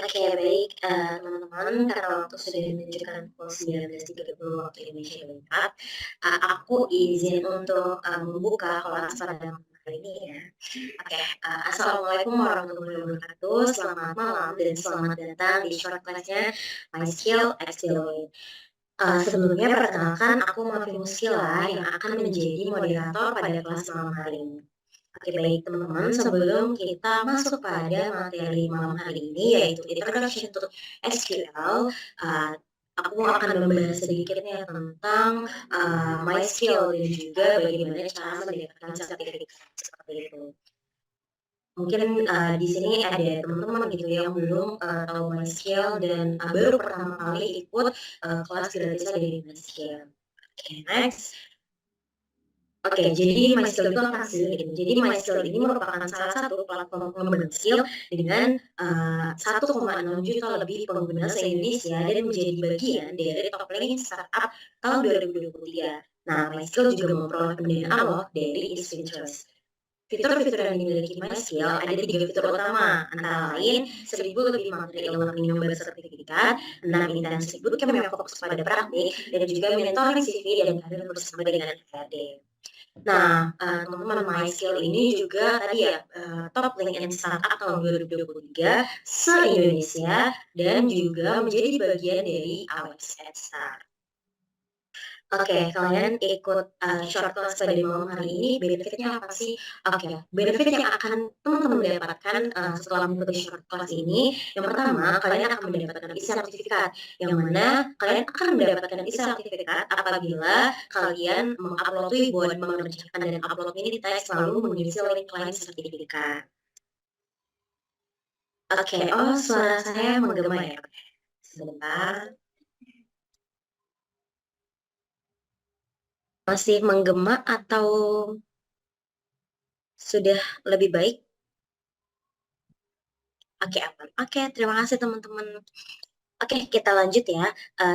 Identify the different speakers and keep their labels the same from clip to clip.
Speaker 1: Oke, baik, teman-teman, karena waktu sudah menunjukkan pukul 19.30 waktu Indonesia Barat, aku izin untuk, membuka kelas pada malam hari ini ya. Oke, assalamualaikum warahmatullahi wabarakatuh, selamat malam dan selamat datang di short class-nya My Skill Accelerate. Sebelumnya perkenalkan aku Mafi Muskila yang akan menjadi moderator pada kelas malam hari ini. Oke baik teman-teman, sebelum kita masuk pada materi malam hari ini yaitu Introduction to SQL, aku akan membahas sedikit nih tentang MySQL dan juga bagaimana cara mendapatkan sertifikat seperti itu. Mungkin di sini ada teman-teman gitu yang belum tahu MySQL dan baru pertama kali ikut kelas gratisnya dari MySQL. Oke, next. Oke, jadi MySkill itu apa sih? Gitu. Jadi MySkill ini merupakan salah satu platform pengembangan skill dengan 1,6 juta lebih pengguna se-Indonesia dan menjadi bagian dari top ranking startup tahun 2023. Nah, MySkill juga memperoleh pendanaan loh dari East Ventures. Fitur-fitur yang dimiliki MySkill ada 3 fitur utama, antara lain 1.000 lebih materi e-learning yang bersertifikat, 6 intensif bootcamp yang fokus pada praktik, dan juga mentoring CV dan karir bersama dengan HRD. Nah, teman-teman MySkill ini juga tadi ya, top LinkedIn Startup tahun 2023 se-Indonesia dan juga menjadi bagian dari Awards Headstart. Oke, kalian ikut short class pada malam hari ini, benefitnya apa sih? Oke, benefit yang akan teman-teman dapatkan setelah mengikuti short class ini, yang pertama, kalian akan mendapatkan e-sertifikat, yang mana kalian akan mendapatkan e-sertifikat apabila kalian mengupload Wiboard, mengerjakan dan upload ini di tes lalu mengisi link lain sertifikat. Oke, oh suara saya menggema ya? Sebentar. Masih menggema atau sudah lebih baik? Oke, aman. Oke, terima kasih teman-teman. Oke, kita lanjut ya.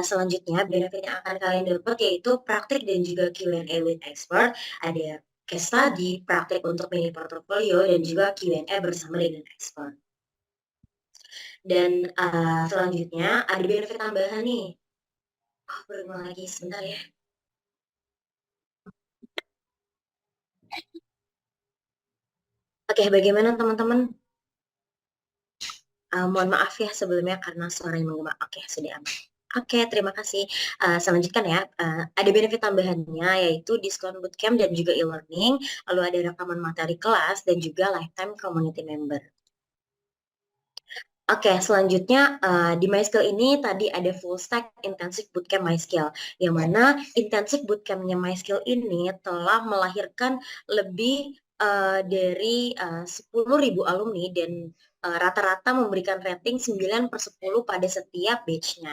Speaker 1: Selanjutnya benefit yang akan kalian dapat yaitu praktik dan juga Q&A with expert. Ada case study, praktik untuk mini portfolio, dan juga Q&A bersama dengan expert. Dan selanjutnya ada benefit tambahan nih. Oh, berulang lagi sebentar ya. Oke, bagaimana teman-teman? Mohon maaf ya sebelumnya karena suaranya menggema. Oke, sudah aman. Oke, terima kasih. Saya lanjutkan ya. Ada benefit tambahannya yaitu diskon bootcamp dan juga e-learning, lalu ada rekaman materi kelas dan juga lifetime community member. Oke, selanjutnya di MySkill ini tadi ada full stack intensive bootcamp MySkill, yang mana intensive bootcampnya MySkill ini telah melahirkan lebih dari 10.000 alumni dan rata-rata memberikan rating 9/10 pada setiap batch-nya.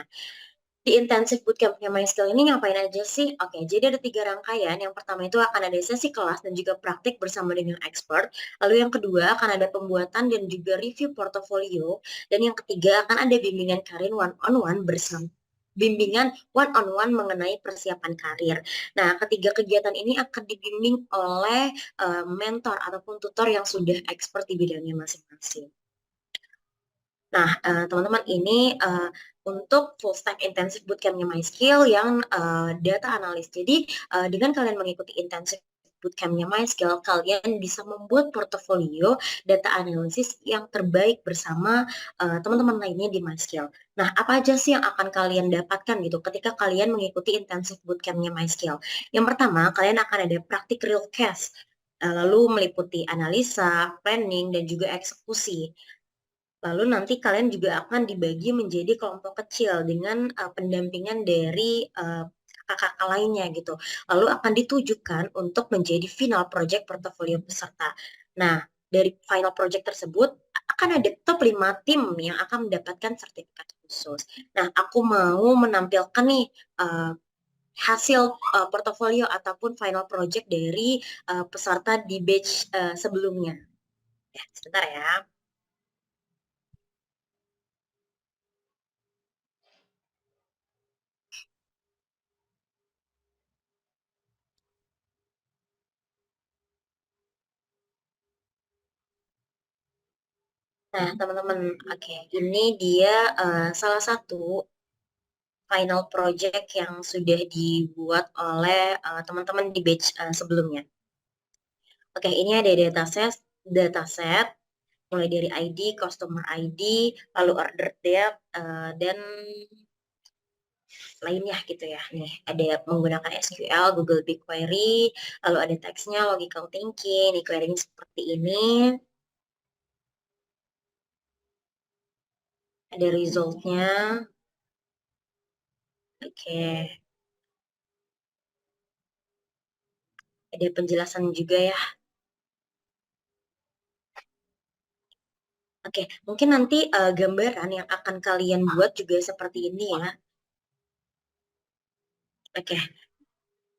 Speaker 1: Di intensive bootcamp-nya MySkill ini ngapain aja sih? Oke, jadi ada 3 rangkaian. Yang pertama itu akan ada sesi kelas dan juga praktik bersama dengan expert. Lalu yang kedua akan ada pembuatan dan juga review portofolio. Dan yang ketiga akan ada bimbingan karir one-on-one bersama bimbingan one-on-one mengenai persiapan karir. Nah, ketiga kegiatan ini akan dibimbing oleh mentor ataupun tutor yang sudah expert di bidangnya masing-masing. Nah, teman-teman ini untuk full stack intensive bootcamp-nya MySkill yang data analis. Jadi, dengan kalian mengikuti intensive bootcamp-nya MySkill, kalian bisa membuat portofolio data analisis yang terbaik bersama teman-teman lainnya di MySkill. Nah, apa aja sih yang akan kalian dapatkan gitu ketika kalian mengikuti intensive bootcamp-nya MySkill? Yang pertama, kalian akan ada praktik real case, lalu meliputi analisa, planning, dan juga eksekusi. Lalu nanti kalian juga akan dibagi menjadi kelompok kecil dengan pendampingan dari kakak-kakak lainnya gitu. Lalu akan ditujukan untuk menjadi final project portofolio peserta. Nah, dari final project tersebut akan ada top 5 tim yang akan mendapatkan sertifikat khusus. Nah, aku mau menampilkan nih hasil portofolio ataupun final project dari peserta di batch sebelumnya. Ya, sebentar ya. Nah, teman-teman, oke, ini dia salah satu final project yang sudah dibuat oleh teman-teman di batch sebelumnya. Oke, ini ada dataset mulai dari ID, customer ID, lalu order date, dan lainnya gitu ya. Nih, ada menggunakan SQL, Google BigQuery, lalu ada teksnya, logical thinking, query seperti ini, ada resultnya. Oke, ada penjelasan juga ya. Oke, mungkin nanti gambaran yang akan kalian buat juga seperti ini ya. Oke,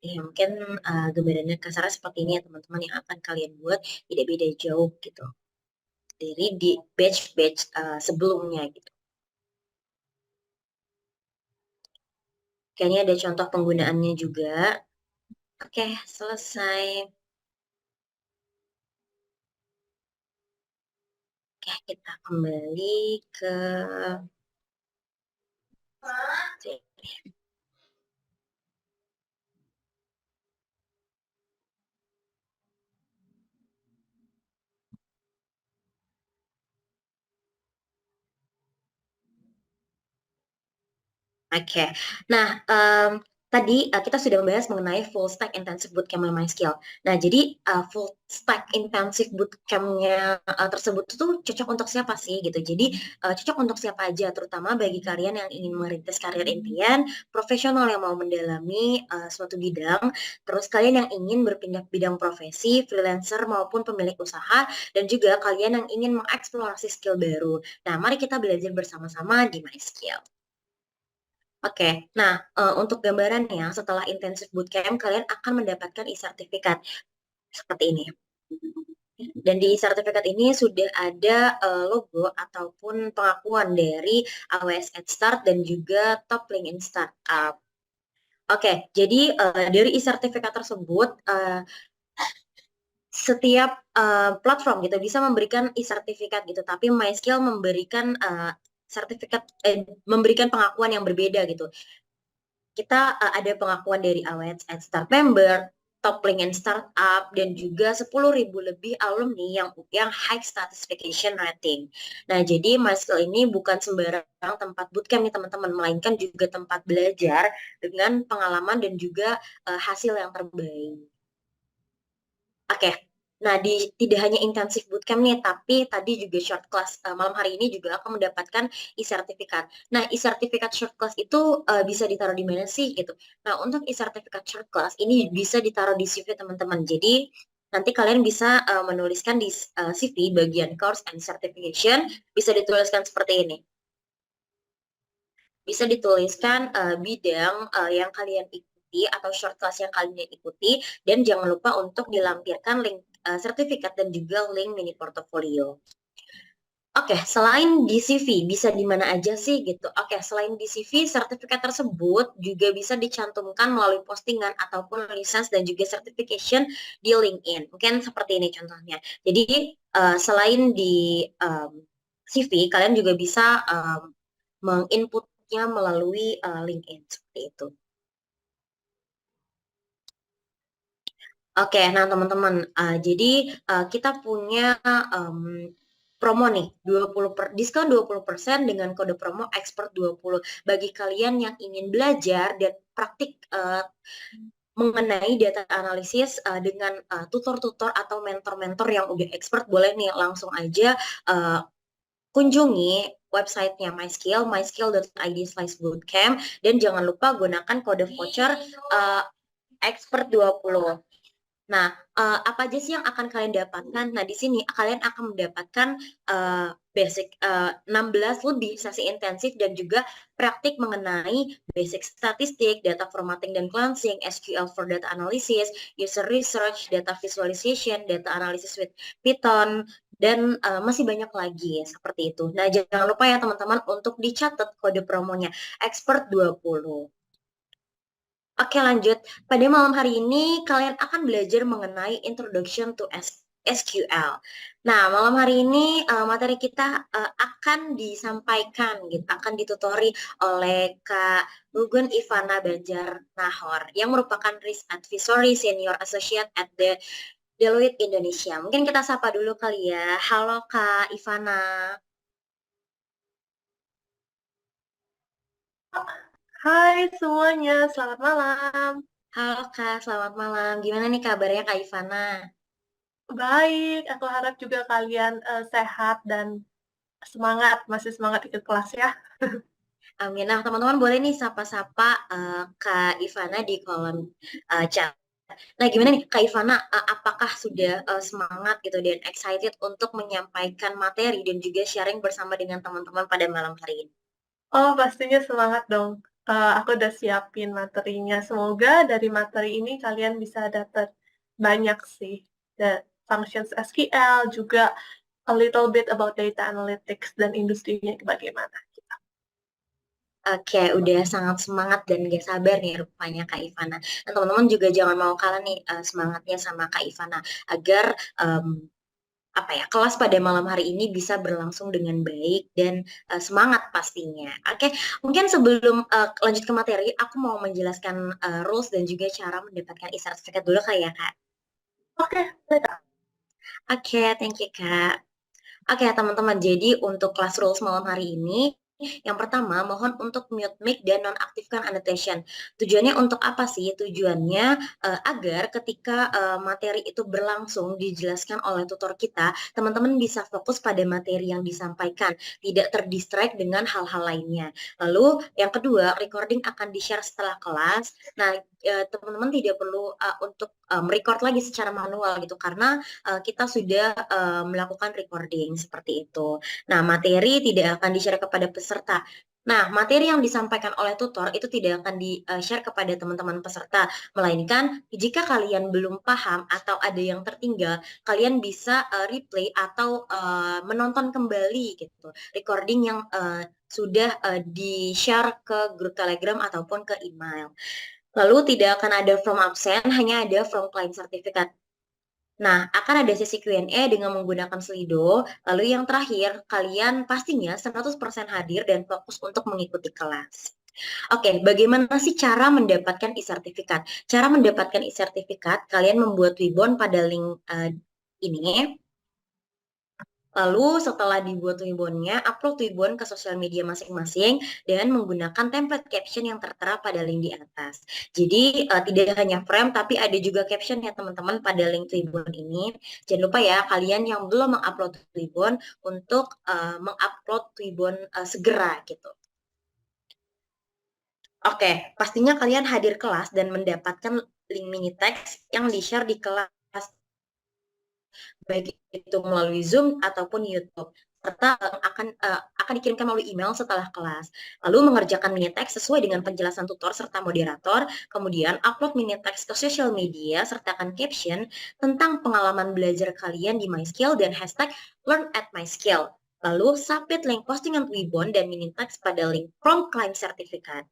Speaker 1: ya, mungkin gambarannya kasarnya seperti ini ya teman-teman yang akan kalian buat tidak beda jauh gitu dari di batch-batch sebelumnya gitu. Kayaknya ada contoh penggunaannya juga. Oke, selesai. Oke, kita kembali ke Oke, nah tadi kita sudah membahas mengenai full stack intensive bootcamp MySkill. Nah, jadi full stack intensive bootcampnya tersebut itu cocok untuk siapa sih gitu? Jadi cocok untuk siapa aja, terutama bagi kalian yang ingin merintis karir impian, profesional yang mau mendalami suatu bidang, terus kalian yang ingin berpindah bidang profesi, freelancer maupun pemilik usaha, dan juga kalian yang ingin mengeksplorasi skill baru. Nah, mari kita belajar bersama-sama di MySkill. Oke, nah untuk gambarannya setelah intensif bootcamp kalian akan mendapatkan e-sertifikat seperti ini. Dan di sertifikat ini sudah ada logo ataupun pengakuan dari AWS Head Start dan juga Top LinkedIn Startup. Oke, jadi dari e-sertifikat tersebut setiap platform gitu bisa memberikan e-sertifikat gitu, tapi MySkill memberikan sertifikat memberikan pengakuan yang berbeda gitu. Kita ada pengakuan dari Awet at Start Member, Top LinkedIn Startup, dan juga 10.000 lebih alumni yang high satisfaction rating. Nah, jadi MySkill ini bukan sembarang tempat bootcamp nih teman-teman, melainkan juga tempat belajar dengan pengalaman dan juga hasil yang terbaik. Oke, nah tidak hanya intensif bootcamp nih, tapi tadi juga short class malam hari ini juga akan mendapatkan e-sertifikat. Nah, e-sertifikat short class itu bisa ditaruh di mana sih gitu. Nah, untuk e-sertifikat short class ini bisa ditaruh di CV teman-teman. Jadi nanti kalian bisa menuliskan di CV bagian course and certification bisa dituliskan seperti ini. Bisa dituliskan bidang yang kalian ikuti atau short class yang kalian ikuti, dan jangan lupa untuk dilampirkan link sertifikat dan juga link mini portofolio. Oke, selain di CV, bisa di mana aja sih gitu? Oke, selain di CV, sertifikat tersebut juga bisa dicantumkan melalui postingan ataupun lisensi dan juga certification di LinkedIn. Mungkin seperti ini contohnya. Jadi, selain di CV, kalian juga bisa menginputnya melalui LinkedIn seperti itu. Oke, nah teman-teman, jadi kita punya promo nih, diskon 20% dengan kode promo expert 20 bagi kalian yang ingin belajar dan praktik mengenai data analisis dengan tutor-tutor atau mentor-mentor yang udah expert. Boleh nih langsung aja kunjungi websitenya myskill.id/bootcamp, dan jangan lupa gunakan kode voucher expert 20. Nah, apa aja sih yang akan kalian dapatkan? Nah, di sini kalian akan mendapatkan basic 16 lebih sesi intensif dan juga praktik mengenai basic statistik, data formatting dan cleansing, SQL for data analysis, user research, data visualization, data analysis with Python, dan masih banyak lagi ya, seperti itu. Nah, jangan lupa ya teman-teman untuk dicatat kode promonya expert 20. Oke, lanjut. Pada malam hari ini kalian akan belajar mengenai Introduction to SQL. Nah, malam hari ini materi kita akan disampaikan gitu, akan ditutori oleh Kak Gugun Ivana Banjar Nahor yang merupakan Risk Advisory Senior Associate at the Deloitte Indonesia. Mungkin kita sapa dulu kali ya. Halo Kak Ivana.
Speaker 2: Hai semuanya, selamat malam.
Speaker 1: Halo Kak, selamat malam. Gimana nih kabarnya Kak Ivana?
Speaker 2: Baik, aku harap juga kalian sehat dan semangat, masih semangat ikut kelas ya.
Speaker 1: Amin. Nah, teman-teman boleh nih sapa-sapa Kak Ivana di kolom chat. Nah, gimana nih Kak Ivana, apakah sudah semangat gitu dan excited untuk menyampaikan materi dan juga sharing bersama dengan teman-teman pada malam hari ini?
Speaker 2: Oh, pastinya semangat dong. Aku udah siapin materinya. Semoga dari materi ini kalian bisa dapat banyak sih. Dan functions SQL, juga a little bit about data analytics dan industrinya bagaimana.
Speaker 1: Oke, udah sangat semangat dan gak sabar nih rupanya Kak Ivana. Dan teman-teman juga jangan mau kalah nih semangatnya sama Kak Ivana agar apa ya kelas pada malam hari ini bisa berlangsung dengan baik dan semangat pastinya. Oke, mungkin sebelum lanjut ke materi, aku mau menjelaskan rules dan juga cara mendapatkan e-sertifikat dulu Kak ya Kak.
Speaker 2: Oke, baik.
Speaker 1: Oke, thank you Kak. Oke, teman-teman. Jadi untuk kelas rules malam hari ini, yang pertama, mohon untuk mute mic dan nonaktifkan annotation. Tujuannya untuk apa sih? Tujuannya agar ketika materi itu berlangsung dijelaskan oleh tutor kita, teman-teman bisa fokus pada materi yang disampaikan, tidak terdistract dengan hal-hal lainnya. Lalu yang kedua, recording akan di-share setelah kelas. Nah, teman-teman tidak perlu untuk merecord lagi secara manual gitu karena kita sudah melakukan recording seperti itu. Nah, materi tidak akan di-share kepada peserta. Nah, materi yang disampaikan oleh tutor itu tidak akan di-share kepada teman-teman peserta, melainkan jika kalian belum paham atau ada yang tertinggal, kalian bisa replay atau menonton kembali gitu, recording yang sudah di-share ke grup Telegram ataupun ke email. Lalu tidak akan ada from absen, hanya ada from client certificate. Nah, akan ada sesi Q&A dengan menggunakan Slido. Lalu yang terakhir, kalian pastinya 100% hadir dan fokus untuk mengikuti kelas. Oke, bagaimana sih cara mendapatkan e-sertifikat? Cara mendapatkan e-sertifikat, kalian membuat Wibon pada link ini. Lalu setelah dibuat Wibonnya, upload Wibon ke sosial media masing-masing dengan menggunakan template caption yang tertera pada link di atas. Jadi tidak hanya frame tapi ada juga caption ya teman-teman pada link Wibon ini. Jangan lupa ya kalian yang belum mengupload Wibon untuk mengupload Wibon segera gitu. Oke, pastinya kalian hadir kelas dan mendapatkan link mini text yang di-share di kelas baik itu melalui Zoom ataupun YouTube serta akan dikirimkan melalui email setelah kelas. Lalu mengerjakan mini text sesuai dengan penjelasan tutor serta moderator, kemudian upload mini text ke sosial media sertakan caption tentang pengalaman belajar kalian di MySkill dan hashtag Learn at MySkill. Lalu submit link postingan Wibon dan mini text pada link from client certificate.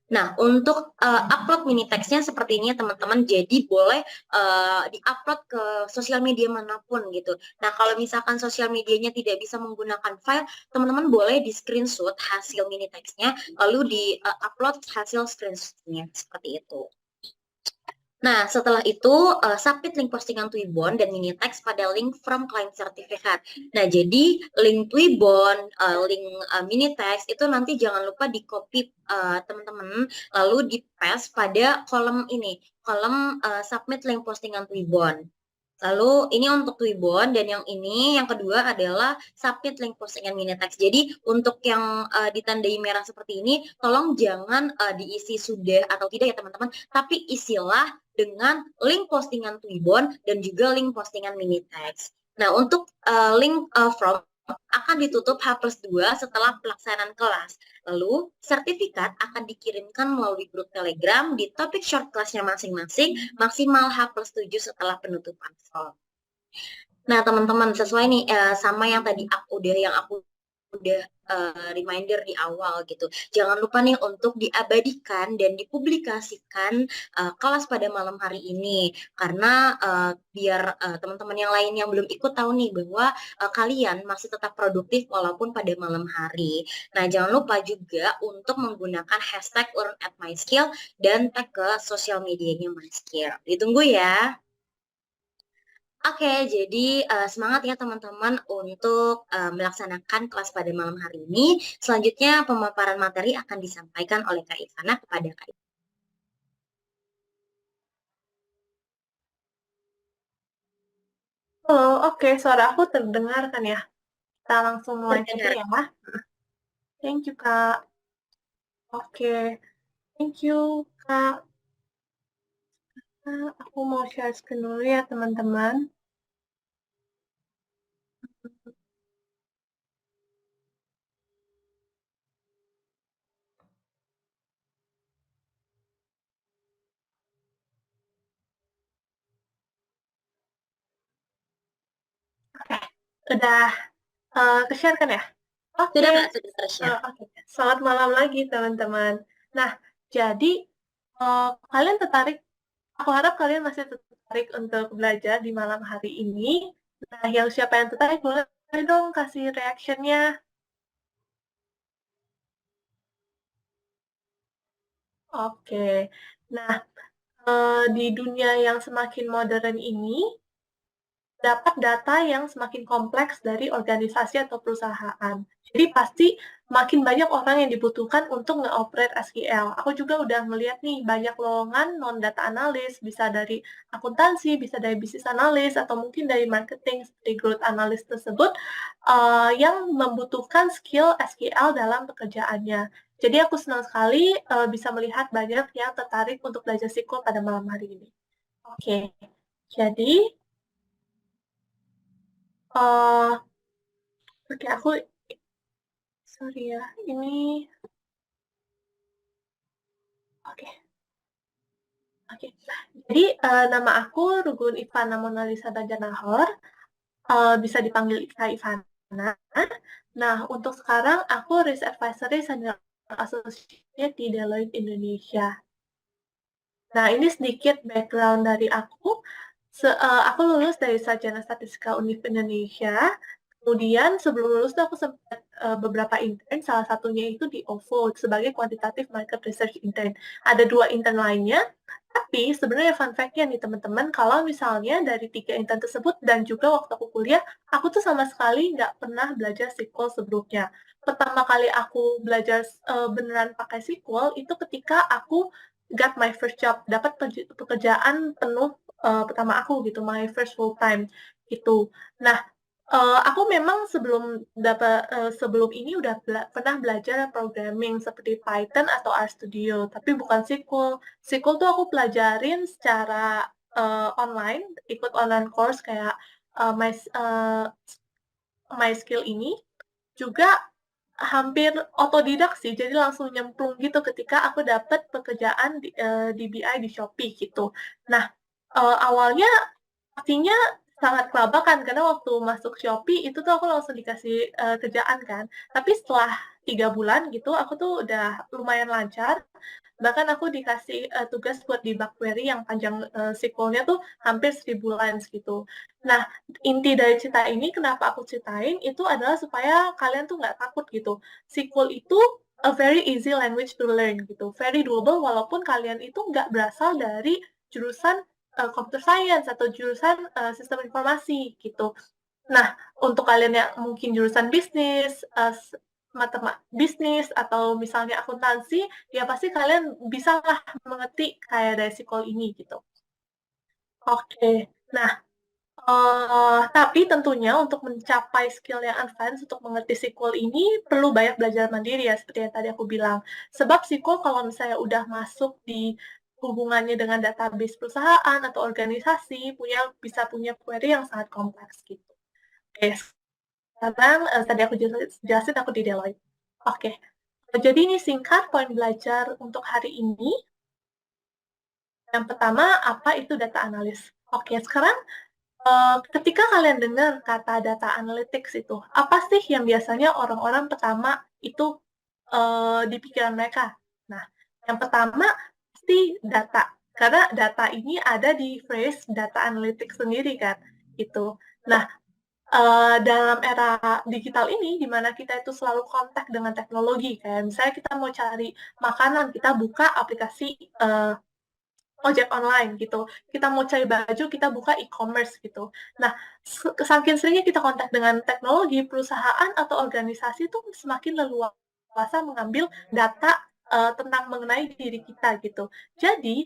Speaker 1: Nah, untuk upload mini text-nya seperti ini ya teman-teman, jadi boleh di-upload ke sosial media manapun gitu. Nah, kalau misalkan sosial medianya tidak bisa menggunakan file, teman-teman boleh di-screenshot hasil mini text-nya, lalu di-upload hasil screenshot-nya, seperti itu. Nah, setelah itu submit link postingan Twibbon dan mini text pada link from client certificate. Nah, jadi link Twibbon, link mini text itu nanti jangan lupa di-copy teman-teman, lalu di-paste pada kolom ini, kolom submit link postingan Twibbon. Lalu ini untuk Twibbon dan yang ini yang kedua adalah submit link postingan mini text. Jadi untuk yang ditandai merah seperti ini, tolong jangan diisi sudah atau tidak ya teman-teman, tapi isilah dengan link postingan Twibbon dan juga link postingan mini text. Nah, untuk link from akan ditutup H+2 setelah pelaksanaan kelas. Lalu, sertifikat akan dikirimkan melalui grup Telegram di topik short kelasnya masing-masing maksimal H+7 setelah penutupan form. Nah, teman-teman, sesuai nih sama yang tadi aku udah reminder di awal gitu. Jangan lupa nih untuk diabadikan dan dipublikasikan kelas pada malam hari ini karena biar teman-teman yang lain yang belum ikut tahu nih bahwa kalian masih tetap produktif walaupun pada malam hari. Nah, jangan lupa juga untuk menggunakan hashtag #learn@myskill dan tag ke sosial medianya MySkill. Ditunggu ya. Oke, jadi semangat ya teman-teman untuk melaksanakan kelas pada malam hari ini. Selanjutnya pemaparan materi akan disampaikan oleh Kak Ivana kepada Kak Ivana.
Speaker 2: Halo, oke, suara aku terdengar kan ya? Kita langsung mulai saja
Speaker 1: Terdengar.
Speaker 2: ya. Thank you, Kak. Oke, thank you, Kak. Nah, aku mau share screen dulu ya, teman-teman. Oke, udah ke-share kan ya? Oke,
Speaker 1: Sudah Kak, sudah tershare.
Speaker 2: oke. Selamat malam lagi, teman-teman. Nah, jadi kalian tertarik, aku harap kalian masih tertarik untuk belajar di malam hari ini. Nah, yang siapa yang tertarik, boleh dong kasih reaction-nya. Oke. Nah, di dunia yang semakin modern ini, dapat data yang semakin kompleks dari organisasi atau perusahaan. Jadi pasti makin banyak orang yang dibutuhkan untuk nge-operate SQL. Aku juga udah melihat nih banyak lowongan non-data analis, bisa dari akuntansi, bisa dari bisnis analis, atau mungkin dari marketing seperti growth analyst tersebut, yang membutuhkan skill SQL dalam pekerjaannya. Jadi aku senang sekali bisa melihat banyak yang tertarik untuk belajar SQL pada malam hari ini. Oke, jadi uh, oke, aku sorry ya, ini oke, oke. Jadi nama aku Rugun Ivana Monalisa Banjarnahor, bisa dipanggil Kak Ivana. Nah, untuk sekarang aku Risk Advisory Senior Associate di Deloitte Indonesia. Nah, ini sedikit background dari aku. Aku lulus dari Sarjana Statistika Univ Indonesia. Kemudian sebelum lulus tuh aku sempat beberapa intern, salah satunya itu di OVO sebagai Quantitative Market Research Intern. Ada 2 intern lainnya, tapi sebenarnya fun fact-nya nih teman-teman, kalau misalnya dari 3 intern tersebut dan juga waktu aku kuliah, aku tuh sama sekali nggak pernah belajar SQL sebelumnya. Pertama kali aku belajar beneran pakai SQL itu ketika aku got my first job, dapat pekerjaan penuh pertama aku gitu, my first full time gitu. Nah, aku memang sebelum ini udah pernah belajar programming seperti Python atau RStudio, tapi bukan SQL. SQL tuh aku pelajarin secara online, ikut online course kayak My Skill ini juga hampir otodidak sih, jadi langsung nyemplung gitu ketika aku dapat pekerjaan di BI di Shopee gitu. Nah, awalnya pastinya sangat kelabakan karena waktu masuk Shopee itu tuh aku langsung dikasih kerjaan kan. Tapi setelah 3 bulan gitu, aku tuh udah lumayan lancar. Bahkan aku dikasih tugas buat debug query yang panjang SQL-nya tuh hampir 1000 lines gitu. Nah, inti dari cerita ini kenapa aku ceritain itu adalah supaya kalian tuh nggak takut gitu. SQL itu a very easy language to learn gitu, very doable walaupun kalian itu nggak berasal dari jurusan computer science atau jurusan sistem informasi gitu. Nah, untuk kalian yang mungkin jurusan bisnis, bisnis atau misalnya akuntansi, ya pasti kalian bisa lah mengerti kayak dari SQL ini gitu. Oke, nah tapi tentunya untuk mencapai skill yang advance untuk mengerti SQL ini perlu banyak belajar mandiri ya, seperti yang tadi aku bilang. Sebab SQL kalau misalnya udah masuk di hubungannya dengan database perusahaan atau organisasi, bisa punya query yang sangat kompleks gitu. Oke, sekarang tadi aku jelasin aku di Deloitte. Oke, jadi ini singkat poin belajar untuk hari ini. Yang pertama, apa itu data analis? Oke, sekarang Ketika kalian dengar kata data analytics itu, apa sih yang biasanya orang-orang pertama itu di pikiran mereka? Nah, yang pertama pasti data, karena data ini ada di phrase data analytics sendiri kan, gitu. Nah, dalam era digital ini, di mana kita itu selalu kontak dengan teknologi, kayak misalnya kita mau cari makanan, kita buka aplikasi ojek online gitu. Kita mau cari baju, kita buka e-commerce gitu. Nah, saking seringnya kita kontak dengan teknologi, perusahaan atau organisasi itu semakin leluasa mengambil data tentang mengenai diri kita gitu. Jadi,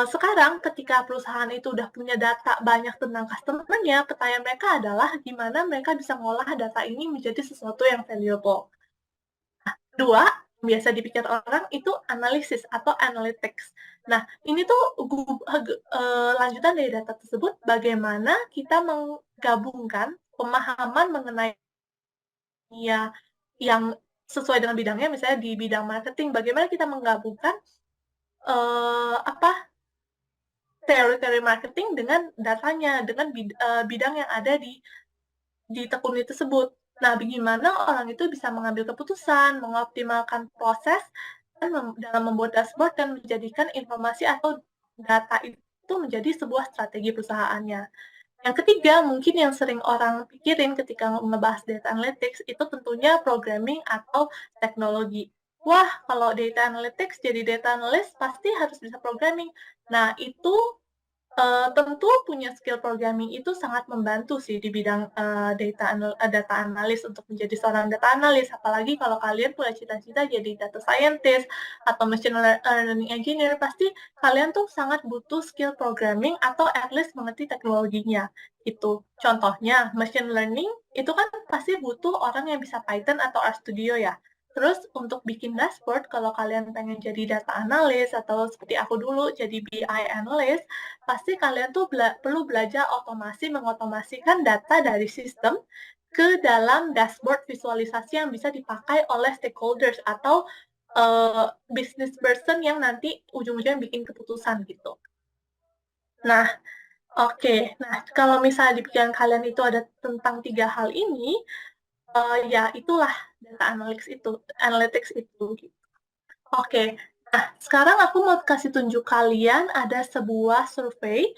Speaker 2: sekarang ketika perusahaan itu udah punya data banyak tentang customer-nya, pertanyaan mereka adalah gimana mereka bisa mengolah data ini menjadi sesuatu yang valuable. Dua, biasa dipikir orang itu analisis atau analytics. Nah, ini tuh lanjutan dari data tersebut, bagaimana kita menggabungkan pemahaman mengenai ya yang sesuai dengan bidangnya, misalnya di bidang marketing, bagaimana kita menggabungkan apa teori-teori marketing dengan datanya, dengan bidang yang ada di tekuni tersebut. Nah, bagaimana orang itu bisa mengambil keputusan, mengoptimalkan proses, dan dalam membuat dashboard dan menjadikan informasi atau data itu menjadi sebuah strategi perusahaannya. Yang ketiga, mungkin yang sering orang pikirin ketika ngebahas data analytics itu tentunya programming atau teknologi. Wah, kalau data analytics jadi data analyst pasti harus bisa programming. Nah, itu tentu punya skill programming itu sangat membantu sih di bidang data analis untuk menjadi seorang data analis. Apalagi kalau kalian punya cita-cita jadi data scientist atau machine learning engineer, pasti kalian tuh sangat butuh skill programming atau at least mengerti teknologinya. Itu contohnya machine learning itu kan pasti butuh orang yang bisa Python atau RStudio ya. Terus untuk bikin dashboard, kalau kalian pengen jadi data analis atau seperti aku dulu jadi BI analyst, pasti kalian tuh perlu belajar mengotomasikan data dari sistem ke dalam dashboard visualisasi yang bisa dipakai oleh stakeholders atau business person yang nanti ujung-ujungnya bikin keputusan gitu. Nah, oke. Nah, kalau misalnya di pikiran kalian itu ada tentang 3 hal ini, ya itulah data analytics itu gitu. Oke. Nah, sekarang aku mau kasih tunjuk kalian ada sebuah survei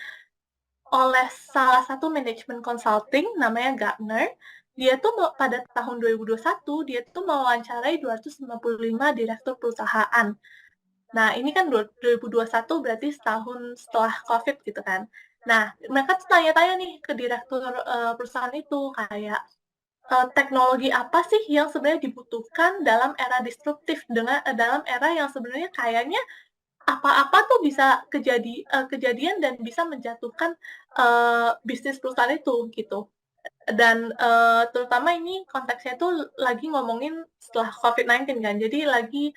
Speaker 2: oleh salah satu manajemen consulting namanya Gartner. Dia tuh pada tahun 2021 dia tuh mewawancarai 255 direktur perusahaan. Nah, ini kan 2021 berarti setahun setelah COVID gitu kan. Nah, mereka tuh tanya-tanya nih ke direktur perusahaan itu kayak teknologi apa sih yang sebenarnya dibutuhkan dalam era disruptif dalam era yang sebenarnya kayaknya apa-apa tuh bisa kejadian dan bisa menjatuhkan bisnis perusahaan itu gitu. Dan terutama ini konteksnya tuh lagi ngomongin setelah COVID-19 kan. Jadi lagi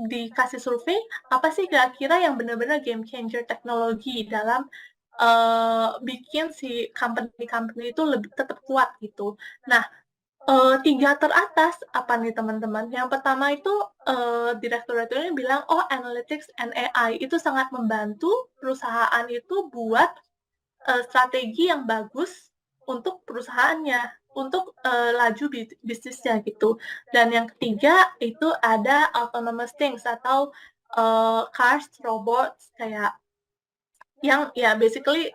Speaker 2: dikasih survei apa sih kira-kira yang benar-benar game changer teknologi dalam bikin si company-company itu lebih tetap kuat gitu. Nah, 3 teratas apa nih teman-teman? Yang pertama itu direktur-direkturnya bilang, "Oh, analytics and AI itu sangat membantu perusahaan itu buat strategi yang bagus untuk perusahaannya, untuk laju bisnisnya gitu." Dan yang ketiga itu ada autonomous things atau cars, robots kayak yang ya basically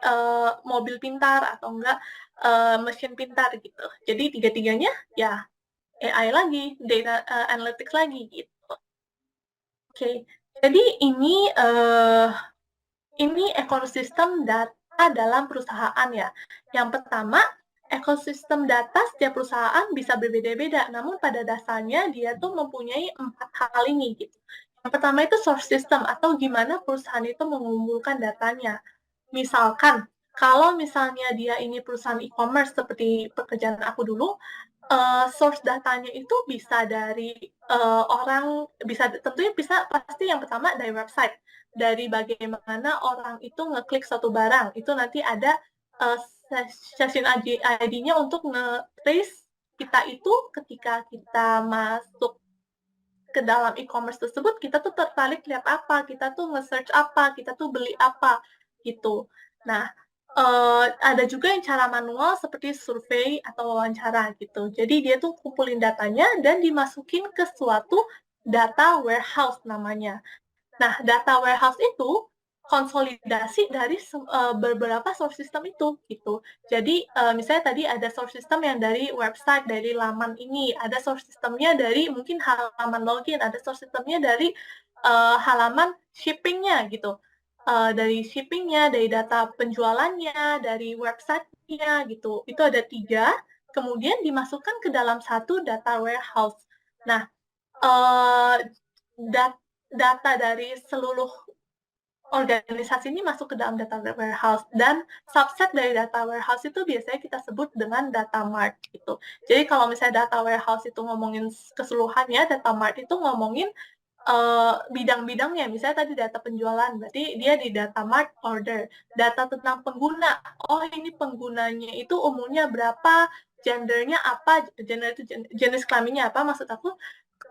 Speaker 2: mobil pintar atau enggak mesin pintar gitu. Jadi tiga-tiganya ya AI lagi, data analytics lagi gitu. Oke, jadi ini ekosistem data dalam perusahaan ya. Yang pertama, ekosistem data setiap perusahaan bisa berbeda-beda, namun pada dasarnya dia tuh mempunyai 4 hal ini gitu. Yang pertama itu source system atau gimana perusahaan itu mengumpulkan datanya. Misalkan, kalau misalnya dia ini perusahaan e-commerce seperti pekerjaan aku dulu, source datanya itu bisa dari orang, bisa tentunya bisa pasti yang pertama dari website, dari bagaimana orang itu ngeklik suatu barang, itu nanti ada uh, session ID-nya untuk nge-trace kita itu ketika kita masuk ke dalam e-commerce tersebut, kita tuh tertarik lihat apa, kita tuh nge-search apa, kita tuh beli apa, gitu. Nah, Ada juga yang cara manual seperti survei atau wawancara gitu. Jadi dia tuh kumpulin datanya dan dimasukin ke suatu data warehouse namanya. Nah, data warehouse itu konsolidasi dari beberapa source system itu gitu. Jadi misalnya tadi ada source system yang dari website, dari laman ini, ada source systemnya dari mungkin halaman login, ada source systemnya dari halaman shippingnya gitu. Dari shippingnya, dari data penjualannya, dari websitenya gitu. Itu ada 3, kemudian dimasukkan ke dalam satu data warehouse. Nah, uh, data dari seluruh organisasi ini masuk ke dalam data warehouse, dan subset dari data warehouse itu biasanya kita sebut dengan data mart gitu. Jadi kalau misalnya data warehouse itu ngomongin keseluruhannya, data mart itu ngomongin bidang-bidangnya. Misalnya tadi data penjualan, berarti dia di data mart order. Data tentang pengguna, oh ini penggunanya itu umurnya berapa, gendernya apa, gender itu jenis kelaminnya apa maksud aku,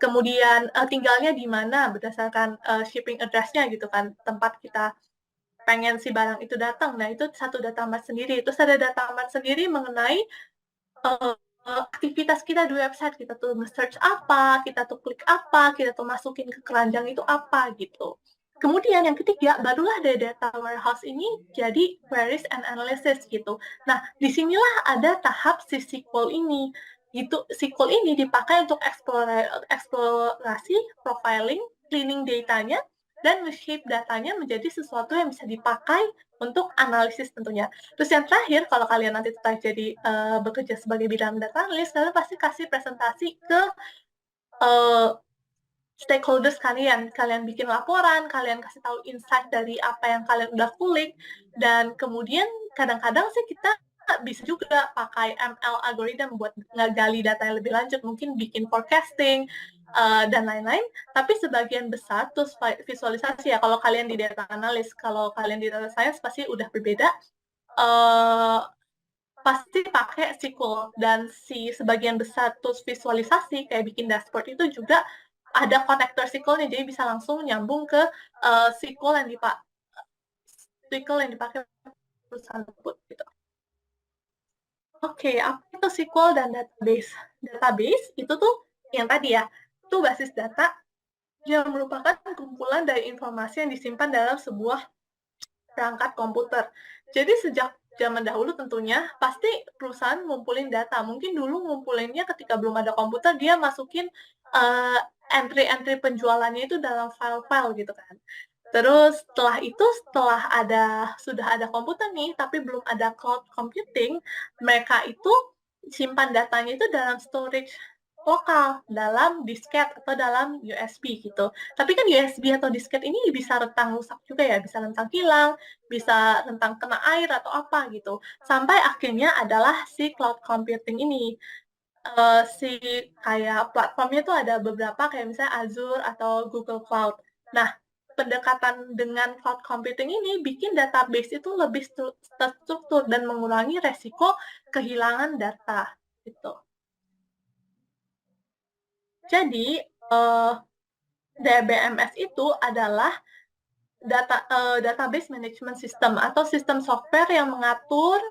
Speaker 2: kemudian tinggalnya di mana berdasarkan shipping address-nya gitu kan, tempat kita pengen si barang itu datang. Nah, itu satu data mart sendiri. Terus ada data mart sendiri mengenai aktivitas kita di website. Kita tuh nge-search apa, kita tuh klik apa, kita tuh masukin ke keranjang itu apa gitu. Kemudian yang ketiga, barulah dari data warehouse ini jadi queries and analysis gitu. Nah, disinilah ada tahap si SQL ini. Gitu, SQL ini dipakai untuk eksplorasi, profiling, cleaning datanya, dan nge-shape datanya menjadi sesuatu yang bisa dipakai untuk analisis tentunya. Terus yang terakhir, kalau kalian nanti tetap jadi bekerja sebagai bidang data analis, kalian pasti kasih presentasi ke stakeholders kalian. Kalian bikin laporan, kalian kasih tahu insight dari apa yang kalian udah kulik, dan kemudian kadang-kadang sih kita bisa juga pakai ML algorithm buat ngegali data yang lebih lanjut, mungkin bikin forecasting, dan lain-lain. Tapi sebagian besar tools visualisasi ya, kalau kalian di data analis, kalau kalian di data science pasti udah berbeda, pasti pakai SQL, dan si sebagian besar tools visualisasi kayak bikin dashboard itu juga ada konektor SQL-nya, jadi bisa langsung nyambung ke SQL yang dipakai perusahaan tersebut gitu. Oke, apa itu SQL dan database? Database itu tuh yang tadi ya, itu basis data yang merupakan kumpulan dari informasi yang disimpan dalam sebuah perangkat komputer. Jadi sejak zaman dahulu tentunya pasti perusahaan ngumpulin data. Mungkin dulu ngumpulinnya ketika belum ada komputer, dia masukin entry-entry penjualannya itu dalam file-file gitu kan. Terus setelah itu, sudah ada komputer nih, tapi belum ada cloud computing, mereka itu simpan datanya itu dalam storage lokal, dalam disket atau dalam USB gitu. Tapi kan USB atau disket ini bisa rentan rusak juga ya, bisa rentan hilang, bisa rentan kena air atau apa gitu. Sampai akhirnya adalah si cloud computing ini. Si kayak platformnya tuh ada beberapa, kayak misalnya Azure atau Google Cloud. Nah, pendekatan dengan cloud computing ini bikin database itu lebih terstruktur dan mengurangi resiko kehilangan data gitu. Jadi, DBMS itu adalah database management system atau sistem software yang mengatur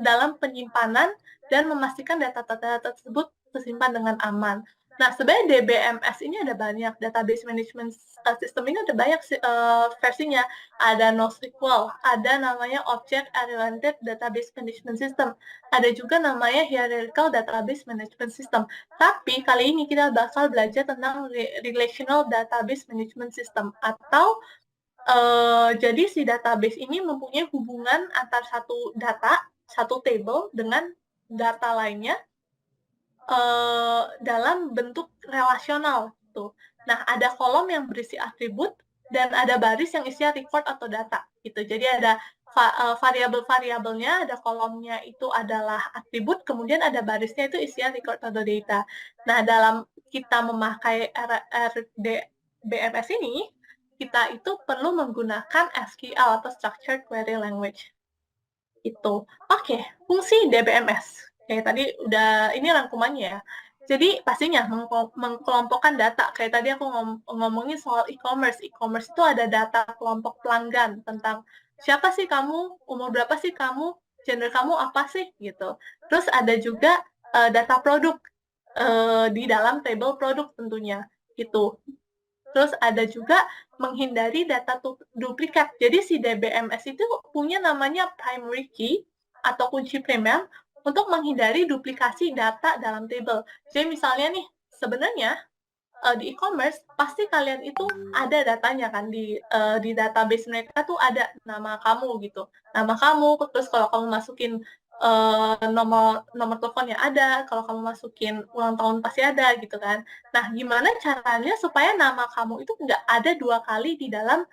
Speaker 2: dalam penyimpanan dan memastikan data-data tersebut tersimpan dengan aman. Nah, sebenarnya DBMS ini ada banyak, database management system ini ada banyak versinya. Ada NoSQL, ada namanya Object Oriented Database Management System, ada juga namanya Hierarchical Database Management System. Tapi kali ini kita bakal belajar tentang Relational Database Management System, atau jadi si database ini mempunyai hubungan antar satu table dengan data lainnya dalam bentuk relasional gitu. Nah, ada kolom yang berisi atribut dan ada baris yang isinya record atau data gitu. Jadi ada variabel-variabelnya, ada kolomnya itu adalah atribut, kemudian ada barisnya itu isinya record atau data. Nah, dalam kita memakai RDBMS ini, kita itu perlu menggunakan SQL atau Structured Query Language. Itu. Oke, fungsi DBMS. Kayak tadi udah, ini rangkumannya ya. Jadi pastinya mengkelompokkan data. Kayak tadi aku ngomongin soal e-commerce. E-commerce itu ada data kelompok pelanggan tentang siapa sih kamu, umur berapa sih kamu, gender kamu apa sih gitu. Terus ada juga data produk di dalam table produk tentunya gitu. Terus ada juga menghindari data duplikat. Jadi si DBMS itu punya namanya primary key atau kunci primer untuk menghindari duplikasi data dalam table. Jadi misalnya nih, sebenarnya di e-commerce pasti kalian itu ada datanya kan di database mereka tuh ada nama kamu gitu. Nama kamu, terus kalau kamu masukin nomor nomor teleponnya ada, kalau kamu masukin ulang tahun pasti ada gitu kan. Nah, gimana caranya supaya nama kamu itu nggak ada 2 kali di dalam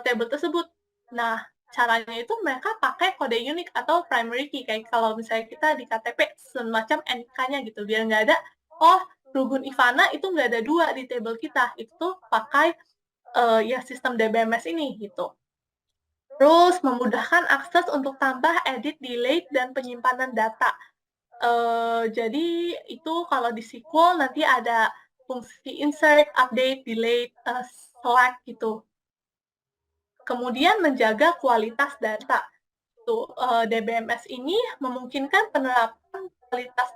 Speaker 2: table tersebut? Nah, caranya itu mereka pakai kode unik atau primary key, kayak kalau misalnya kita di KTP semacam NIK-nya gitu, biar nggak ada, oh, Rugun Ivana itu nggak ada 2 di table kita, itu tuh pakai ya sistem DBMS ini gitu. Terus memudahkan akses untuk tambah, edit, delete, dan penyimpanan data. Jadi itu kalau di SQL nanti ada fungsi insert, update, delete, select gitu. Kemudian menjaga kualitas data. Tuh, DBMS ini memungkinkan penerapan kualitas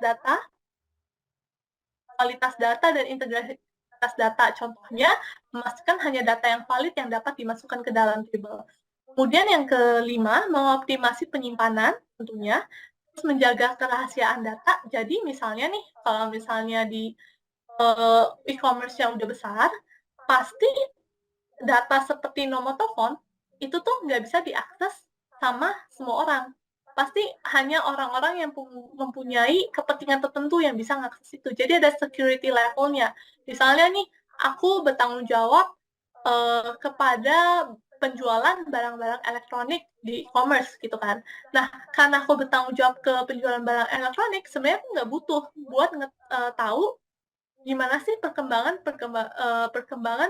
Speaker 2: data dan integritas data. Contohnya, memastikan hanya data yang valid yang dapat dimasukkan ke dalam table. Kemudian yang kelima, mengoptimasi penyimpanan tentunya, terus menjaga kerahasiaan data. Jadi misalnya nih, kalau misalnya di e-commerce yang udah besar, pasti data seperti nomor telepon itu tuh nggak bisa diakses sama semua orang. Pasti hanya orang-orang yang mempunyai kepentingan tertentu yang bisa mengakses itu. Jadi ada security levelnya. Misalnya nih, aku bertanggung jawab kepada penjualan barang-barang elektronik di e-commerce gitu kan. Nah, karena aku bertanggung jawab ke penjualan barang elektronik, sebenarnya aku nggak butuh buat tahu gimana sih perkembangan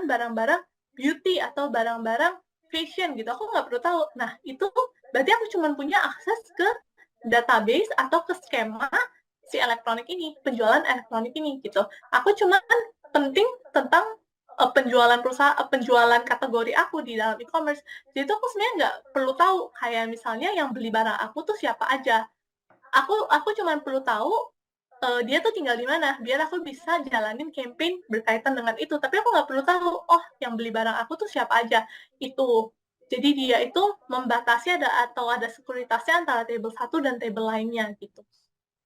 Speaker 2: barang-barang beauty atau barang-barang fashion gitu. Aku nggak perlu tahu. Nah, itu berarti aku cuma punya akses ke database atau ke skema si elektronik ini, penjualan elektronik ini gitu. Aku cuma penting tentang penjualan kategori aku di dalam e-commerce. Jadi aku sebenarnya nggak perlu tahu kayak misalnya yang beli barang aku tuh siapa aja. Aku cuma perlu tahu dia tuh tinggal di mana, biar aku bisa jalanin campaign berkaitan dengan itu. Tapi aku nggak perlu tahu, oh yang beli barang aku tuh siapa aja. Itu. Jadi dia itu membatasi atau ada sekuritasnya antara table satu dan table lainnya gitu.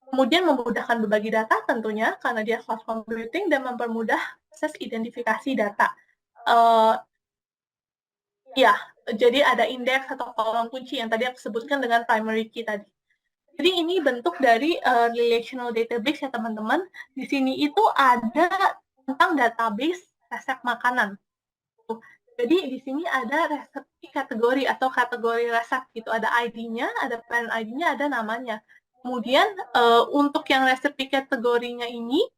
Speaker 2: Kemudian memudahkan berbagi data tentunya karena dia cloud computing dan mempermudah proses identifikasi data. Uh, ya, jadi ada indeks atau kolom kunci yang tadi aku sebutkan dengan primary key tadi. Jadi ini bentuk dari relational database ya teman-teman. Di sini itu ada tentang database resep makanan. Jadi di sini ada resep kategori atau kategori resep gitu. Ada ID-nya, ada parent ID-nya, ada namanya. Kemudian untuk yang resep kategorinya ini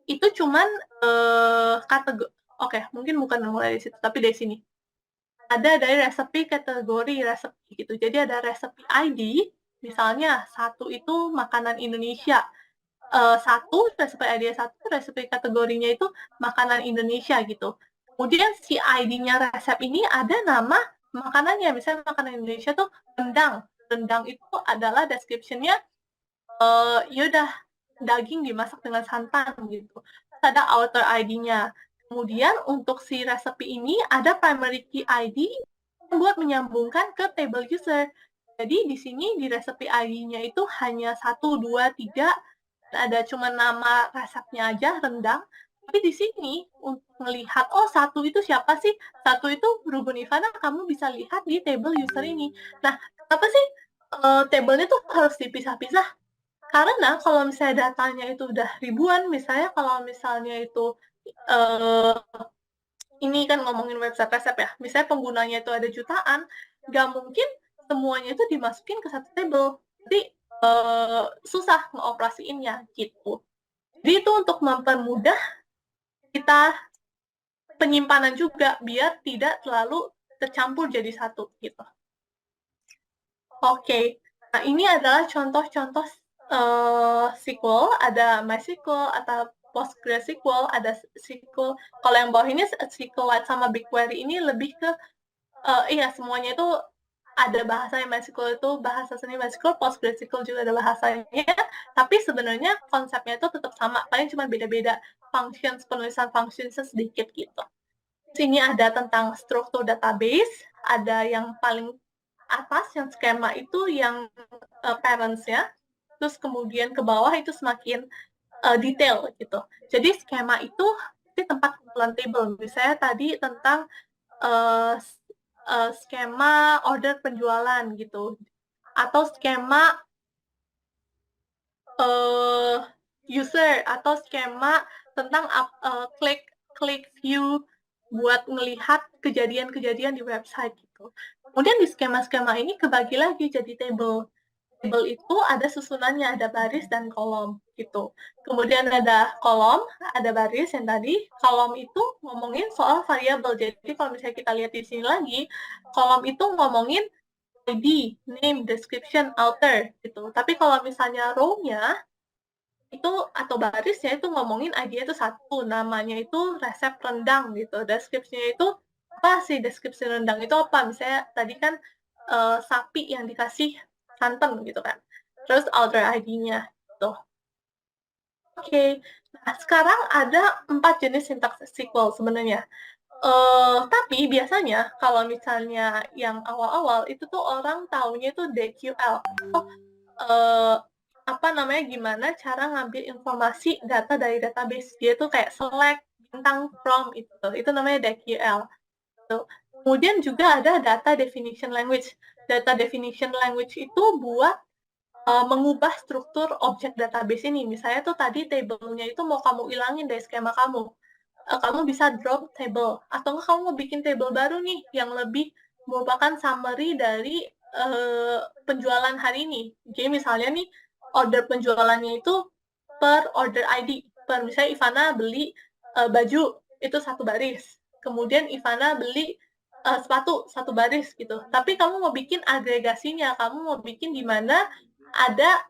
Speaker 2: itu cuman kategori. Oke, mungkin bukan mulai dari situ, tapi dari sini. Ada dari resepi kategori resepi gitu. Jadi ada resepi ID, misalnya satu itu makanan Indonesia, satu resepi ID satu resepi kategorinya itu makanan Indonesia gitu. Kemudian si ID-nya resep ini ada nama makanannya, misalnya makanan Indonesia tuh rendang. Rendang itu adalah description-nya yaudah daging dimasak dengan santan gitu. Terus ada author ID-nya. Kemudian untuk si resepi ini ada primary key ID buat menyambungkan ke table user. Jadi di sini di resepi ID-nya itu hanya 1, 2, 3, ada cuma nama resepnya aja rendang. Tapi di sini untuk melihat oh satu itu siapa sih? Satu itu Ruben Ivana, kamu bisa lihat di table user ini. Nah, kenapa sih table-nya tuh harus dipisah-pisah? Karena kalau misalnya datanya itu udah ribuan, misalnya kalau misalnya itu ini kan ngomongin website resep ya, misalnya penggunanya itu ada jutaan, nggak mungkin semuanya itu dimasukin ke satu table. Jadi susah ngoperasiinnya gitu. Jadi itu untuk mempermudah kita penyimpanan juga biar tidak terlalu tercampur jadi satu gitu. Oke, nah ini adalah contoh-contoh SQL, ada MySQL atau PostgreSQL, ada SQL. Kalau yang bawah ini SQLite sama BigQuery ini lebih ke iya semuanya itu ada bahasa MySQL itu bahasa seni MySQL, PostgreSQL juga ada bahasanya, tapi sebenarnya konsepnya itu tetap sama, paling cuma beda-beda functions, penulisan functionsnya sedikit gitu. Sini ada tentang struktur database, ada yang paling atas yang skema itu yang parents-nya, terus kemudian ke bawah itu semakin detail gitu. Jadi skema itu tempat kumpulan table. Misalnya tadi tentang skema order penjualan gitu, atau skema user, atau skema tentang click view buat melihat kejadian-kejadian di website gitu. Kemudian di skema-skema ini kebagi lagi jadi table. Table itu ada susunannya, ada baris dan kolom gitu. Kemudian ada kolom, ada baris yang tadi. Kolom itu ngomongin soal variabel. Jadi kalau misalnya kita lihat di sini lagi, kolom itu ngomongin ID, name, description, alter gitu. Tapi kalau misalnya row-nya itu atau barisnya itu ngomongin ID itu satu, namanya itu resep rendang gitu. Deskripsinya itu apa sih deskripsi rendang itu apa? Misalnya tadi kan sapi yang dikasih santan gitu kan. Terus order ID-nya tuh. Oke. Nah, sekarang ada 4 jenis sintaks SQL sebenarnya. Tapi biasanya kalau misalnya yang awal-awal itu tuh orang taunya itu DQL. Uh, apa namanya, gimana cara ngambil informasi data dari database. Dia tuh kayak select, bintang, from, itu namanya DQL. Kemudian juga ada data definition language. Data definition language itu buat mengubah struktur objek database ini. Misalnya tuh tadi table-nya itu mau kamu ilangin dari skema kamu. Kamu bisa drop table. Atau nggak kamu mau bikin table baru nih yang lebih merupakan summary dari penjualan hari ini. Jadi misalnya nih, order penjualannya itu per order ID. Per misalnya Ivana beli baju, itu satu baris. Kemudian Ivana beli sepatu, satu baris gitu. Tapi kamu mau bikin agregasinya, kamu mau bikin di mana ada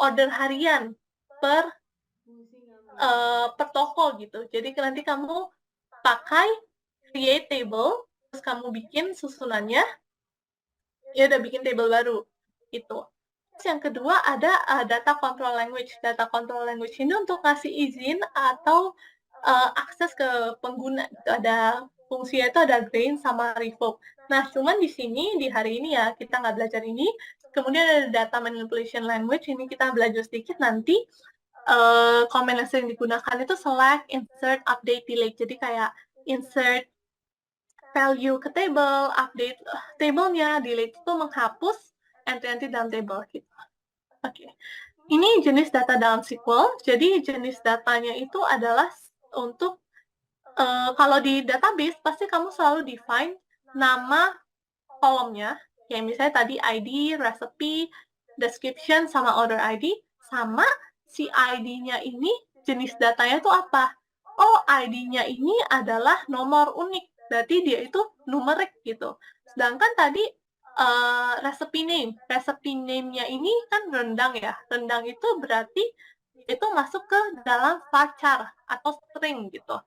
Speaker 2: order harian per toko gitu. Jadi nanti kamu pakai create table, terus kamu bikin susunannya, ya udah bikin table baru gitu. Terus yang kedua ada data control language. Data control language ini untuk ngasih izin atau akses ke pengguna. Ada fungsinya itu ada grain sama revoke. Nah, cuman di sini di hari ini ya kita nggak belajar ini. Kemudian ada data manipulation language, ini kita belajar sedikit nanti. Command yang sering digunakan itu select, insert, update, delete. Jadi kayak insert value ke table, update table-nya, delete itu menghapus entry-entry dalam table gitu. Oke. Ini jenis data dalam SQL. Jadi jenis datanya itu adalah untuk kalau di database pasti kamu selalu define nama kolomnya, kayak misalnya tadi ID, recipe, description, sama order ID, sama si ID-nya ini jenis datanya itu apa? Oh, ID-nya ini adalah nomor unik, berarti dia itu numerik gitu. Sedangkan tadi recipe name-nya ini kan rendang ya. Rendang itu berarti itu masuk ke dalam varchar atau string gitu.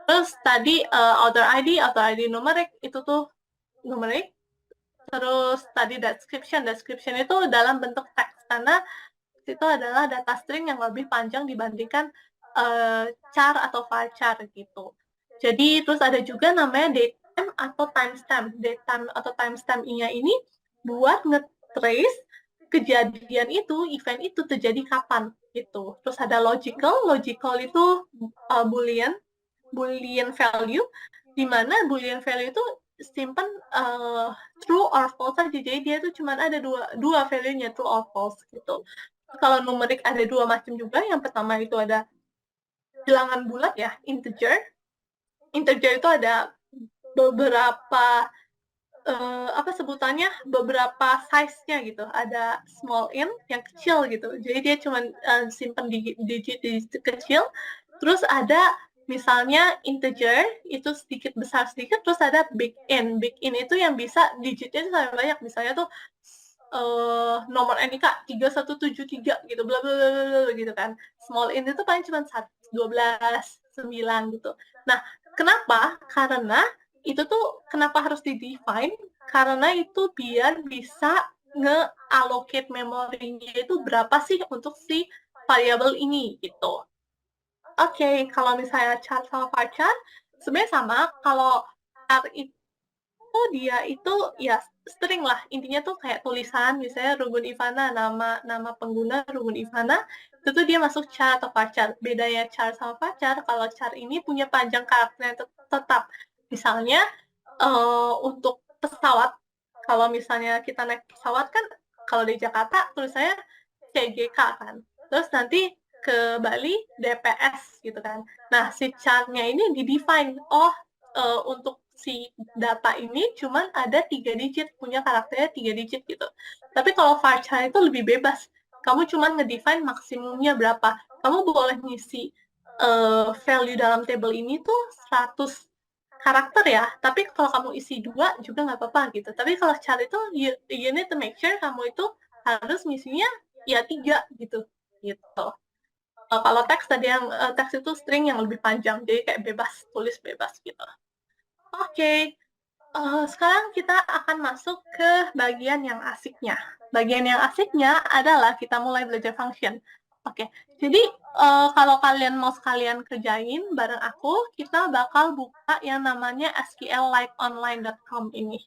Speaker 2: Terus tadi order ID numerik itu tuh numerik. Terus tadi description itu dalam bentuk teks karena itu adalah data string yang lebih panjang dibandingkan char atau varchar gitu. Jadi terus ada juga namanya datetime atau timestamp. Datetime atau timestamp-nya ini buat nge-trace kejadian itu, event itu terjadi kapan gitu. Terus ada logical itu boolean value, di mana boolean value itu simpan true or false aja. Jadi dia tuh cuma ada dua value-nya, true or false gitu. Kalau numerik ada dua macam juga. Yang pertama itu ada bilangan bulat ya, integer. Integer itu ada beberapa apa sebutannya, beberapa size-nya gitu. Ada small int yang kecil gitu. Jadi dia cuma simpan digit kecil. Terus ada misalnya integer itu sedikit besar sedikit, terus ada big N. Big N itu yang bisa digitnya itu sampai banyak. Misalnya tuh nomor NIK 3173 gitu, bla bla bla gitu kan. Small N itu paling cuma 12, 9 gitu. Nah, kenapa? Karena itu tuh kenapa harus di-define? karena itu biar bisa nge-allocate memorinya itu berapa sih untuk si variabel ini gitu. Oke, kalau misalnya char sama varchar, sebenarnya sama. Kalau char itu dia itu ya string lah. Intinya tuh kayak tulisan, misalnya Rugun Ivana, nama pengguna Rugun Ivana, itu tuh dia masuk char atau varchar. Bedanya char sama varchar, kalau char ini punya panjang karakternya tetap. Misalnya untuk pesawat, kalau misalnya kita naik pesawat kan, kalau di Jakarta tulisannya CGK kan. Terus nanti ke Bali DPS gitu kan. Nah, si chart-nya ini di-define. Oh, untuk si data ini cuman ada 3 digit, punya karakternya 3 digit gitu. Tapi kalau varchar itu lebih bebas. Kamu cuman nge-define maksimumnya berapa. Kamu boleh ngisi value dalam table ini tuh 100 karakter ya, tapi kalau kamu isi 2 juga nggak apa-apa gitu. Tapi kalau chart itu you need to make sure kamu itu harus ngisinya ya 3 gitu. Gitu. Kalau teks tadi yang teks itu string yang lebih panjang, jadi kayak bebas, tulis bebas gitu. Oke, sekarang kita akan masuk ke bagian yang asiknya. Bagian yang asiknya adalah kita mulai belajar function. Oke, jadi kalau kalian mau sekalian kerjain bareng aku, kita bakal buka yang namanya sqliteonline.com ini.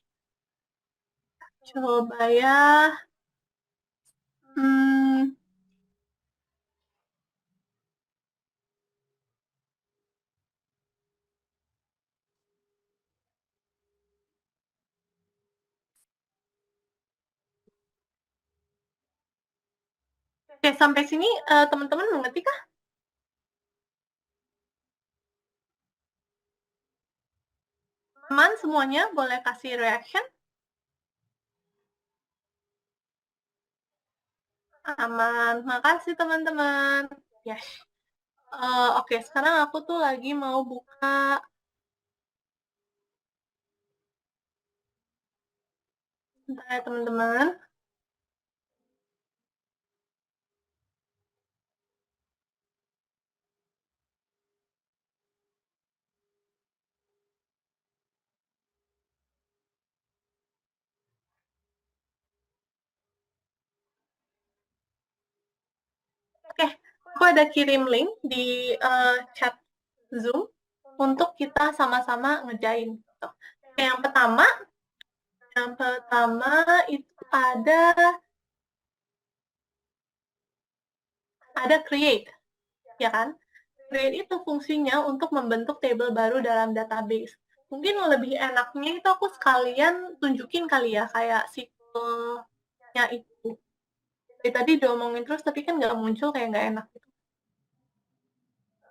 Speaker 2: Coba ya. Hmm, Oke, sampai sini teman-teman mengerti kah? Teman semuanya boleh kasih reaction? Aman. Makasih teman-teman. Yes. Oke, sekarang aku tuh lagi mau buka. Bentar ya teman-teman. Oke, aku ada kirim link di chat Zoom untuk kita sama-sama ngerjain. Gitu. Yang pertama itu ada create, ya kan? Create itu fungsinya untuk membentuk table baru dalam database. Mungkin lebih enaknya itu aku sekalian tunjukin kali ya, kayak siklenya itu. Dari tadi diomongin terus, tapi kan nggak muncul, kayak nggak enak gitu.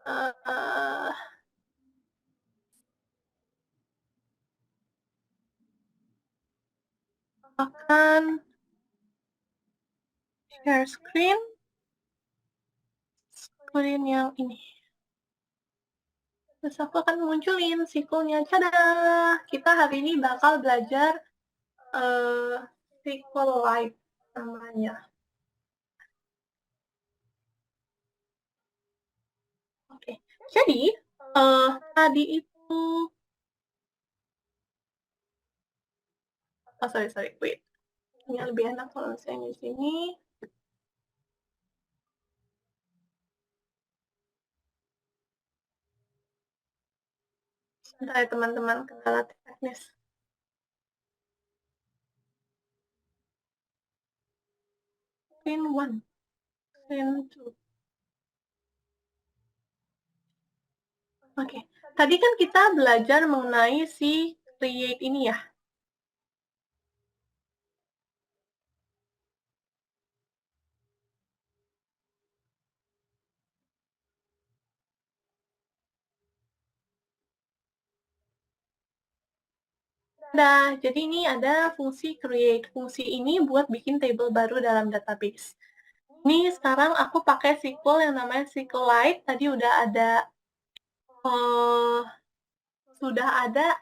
Speaker 2: Uh, akan share screen yang ini. Terus aku akan munculin siklenya. Tada! Kita hari ini bakal belajar SQLite namanya. Oke, jadi tadi itu... Oh, sorry, wait. Ini lebih enak kalau misalnya di sini. Sebentar ya teman-teman, kendala teknis. Screen 1, screen 2. Oke, tadi kan kita belajar mengenai si create ini ya. Nah, jadi ini ada fungsi create. Fungsi ini buat bikin table baru dalam database. Ini sekarang aku pakai SQL yang namanya SQLite. Tadi sudah ada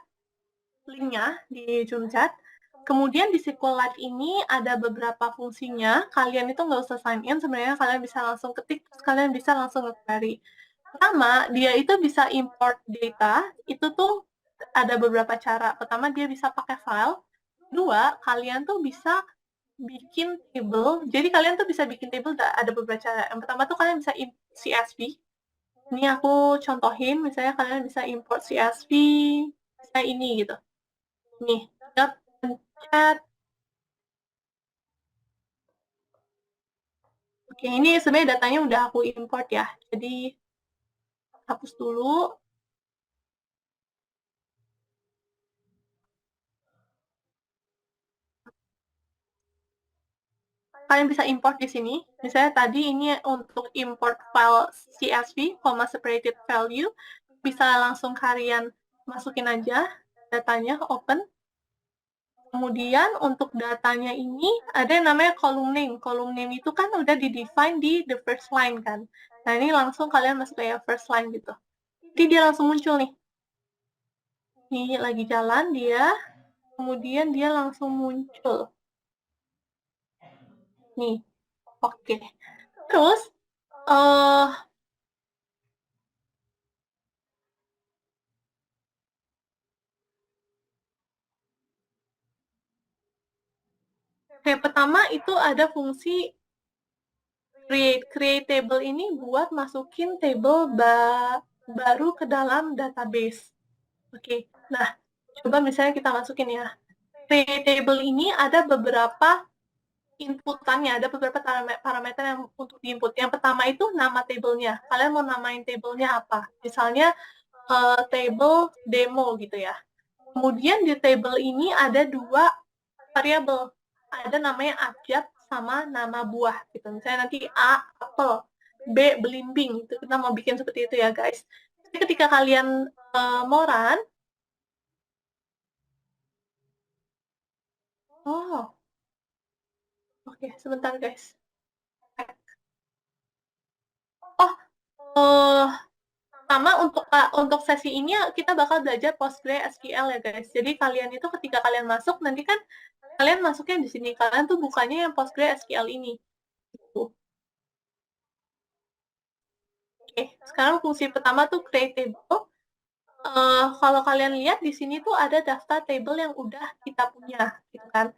Speaker 2: linknya di Zoom chat. Kemudian di SQLite ini ada beberapa fungsinya. Kalian itu nggak usah sign in, sebenarnya kalian bisa langsung ketik, terus kalian bisa langsung nge-query. Pertama, dia itu bisa import data. Itu tuh ada beberapa cara. Pertama, dia bisa pakai file. Kedua, kalian tuh bisa bikin table. Jadi kalian tuh bisa bikin table ada beberapa cara. Yang pertama tuh kalian bisa import CSV. Ini aku contohin, misalnya kalian bisa import CSV, misalnya ini gitu. Nih, tinggal pencet. Oke, ini sebenarnya datanya udah aku import ya. Jadi hapus dulu. Kalian bisa import di sini. Misalnya tadi ini untuk import file CSV, comma separated value, bisa langsung kalian masukin aja datanya, open. Kemudian untuk datanya ini ada yang namanya column name. Column name itu kan udah di-define di the first line kan. Nah ini langsung kalian masuk kayak first line gitu. Jadi dia langsung muncul nih. Ini lagi jalan dia, kemudian dia langsung muncul. Nih, oke. Terus, yang pertama itu ada fungsi create table ini buat masukin table baru ke dalam database. Oke, nah coba misalnya kita masukin ya. Create table ini ada beberapa inputannya, ada beberapa parameter yang untuk diinput. Yang pertama itu nama tablenya. Kalian mau namain tablenya apa? Misalnya table demo gitu ya. Kemudian di table ini ada dua variabel. Ada namanya abjad sama nama buah gitu. Misalnya nanti A apel, B belimbing. Itu kita mau bikin seperti itu ya guys. Jadi ketika kalian mau run, oh oke, sebentar guys. Oh, sama untuk sesi ini kita bakal belajar PostgreSQL ya guys. Jadi kalian itu ketika kalian masuk nanti kan kalian masuknya di sini. Kalian tuh bukannya yang PostgreSQL ini. Oke, sekarang fungsi pertama tuh create table. Kalau kalian lihat di sini tuh ada daftar table yang udah kita punya, gitu kan.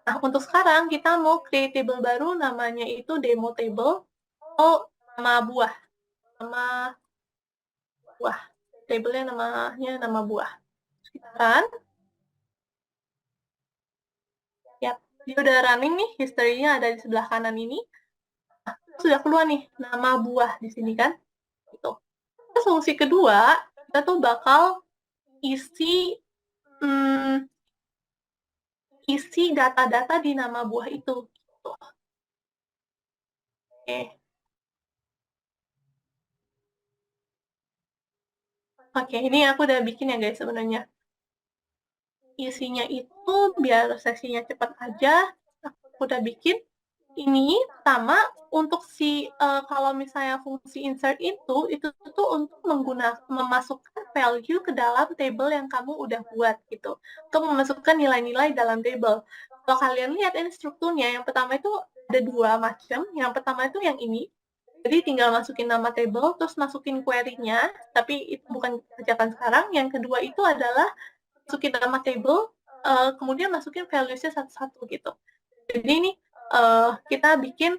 Speaker 2: Nah, untuk sekarang kita mau create table baru, namanya itu demo table. Oh, nama buah. Nama buah. Table-nya namanya nama buah. Sekitaran. Ya, dia udah running nih, history-nya ada di sebelah kanan ini. Nah, sudah keluar nih nama buah di sini kan. Gitu. Terus fungsi kedua, kita tuh bakal isi hmm, isi data-data di nama buah itu. Gitu. Oke. Oke, ini aku udah bikin ya guys sebenarnya. Isinya itu biar sesinya cepat aja, aku udah bikin. Ini pertama untuk kalau misalnya fungsi insert itu tuh untuk memasukkan value ke dalam table yang kamu udah buat gitu. Untuk memasukkan nilai-nilai dalam table. Kalau kalian lihat ini strukturnya, yang pertama itu ada dua macam. Yang pertama itu yang ini. Jadi tinggal masukin nama table, terus masukin query-nya, tapi itu bukan kerjakan sekarang. Yang kedua itu adalah masukin nama table, kemudian masukin values-nya satu-satu gitu. Jadi ini kita bikin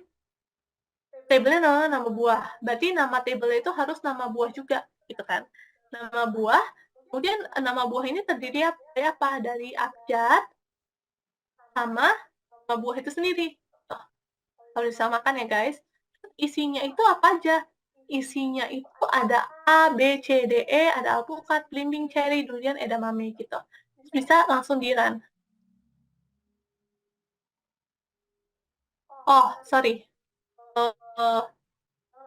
Speaker 2: table-nya nama buah. Berarti nama table itu harus nama buah juga, gitu kan. Nama buah, kemudian nama buah ini terdiri dari apa? Dari abjad sama nama buah itu sendiri. Kalau disamakan ya guys. Isinya itu apa aja? Isinya itu ada A, B, C, D, E, ada alpukat, belimbing, cherry, durian, edamame gitu. Bisa langsung di-run. Oh, sorry.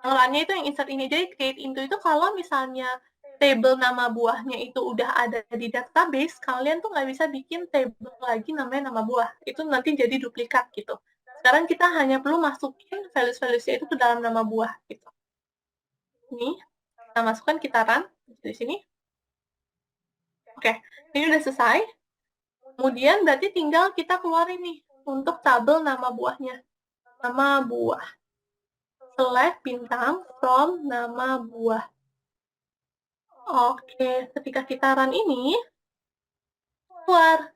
Speaker 2: Yang run-nya itu yang insert ini. Jadi create into itu kalau misalnya table nama buahnya itu udah ada di database, kalian tuh nggak bisa bikin table lagi namanya nama buah. Itu nanti jadi duplikat gitu. Sekarang kita hanya perlu masukin values-valuesnya itu ke dalam nama buah gitu. Ini kita masukkan, kita run di sini. Oke, ini udah selesai. Kemudian berarti tinggal kita keluarin nih untuk tabel nama buahnya. Nama buah. Select bintang from nama buah. Oke, ketika kita run ini, keluar.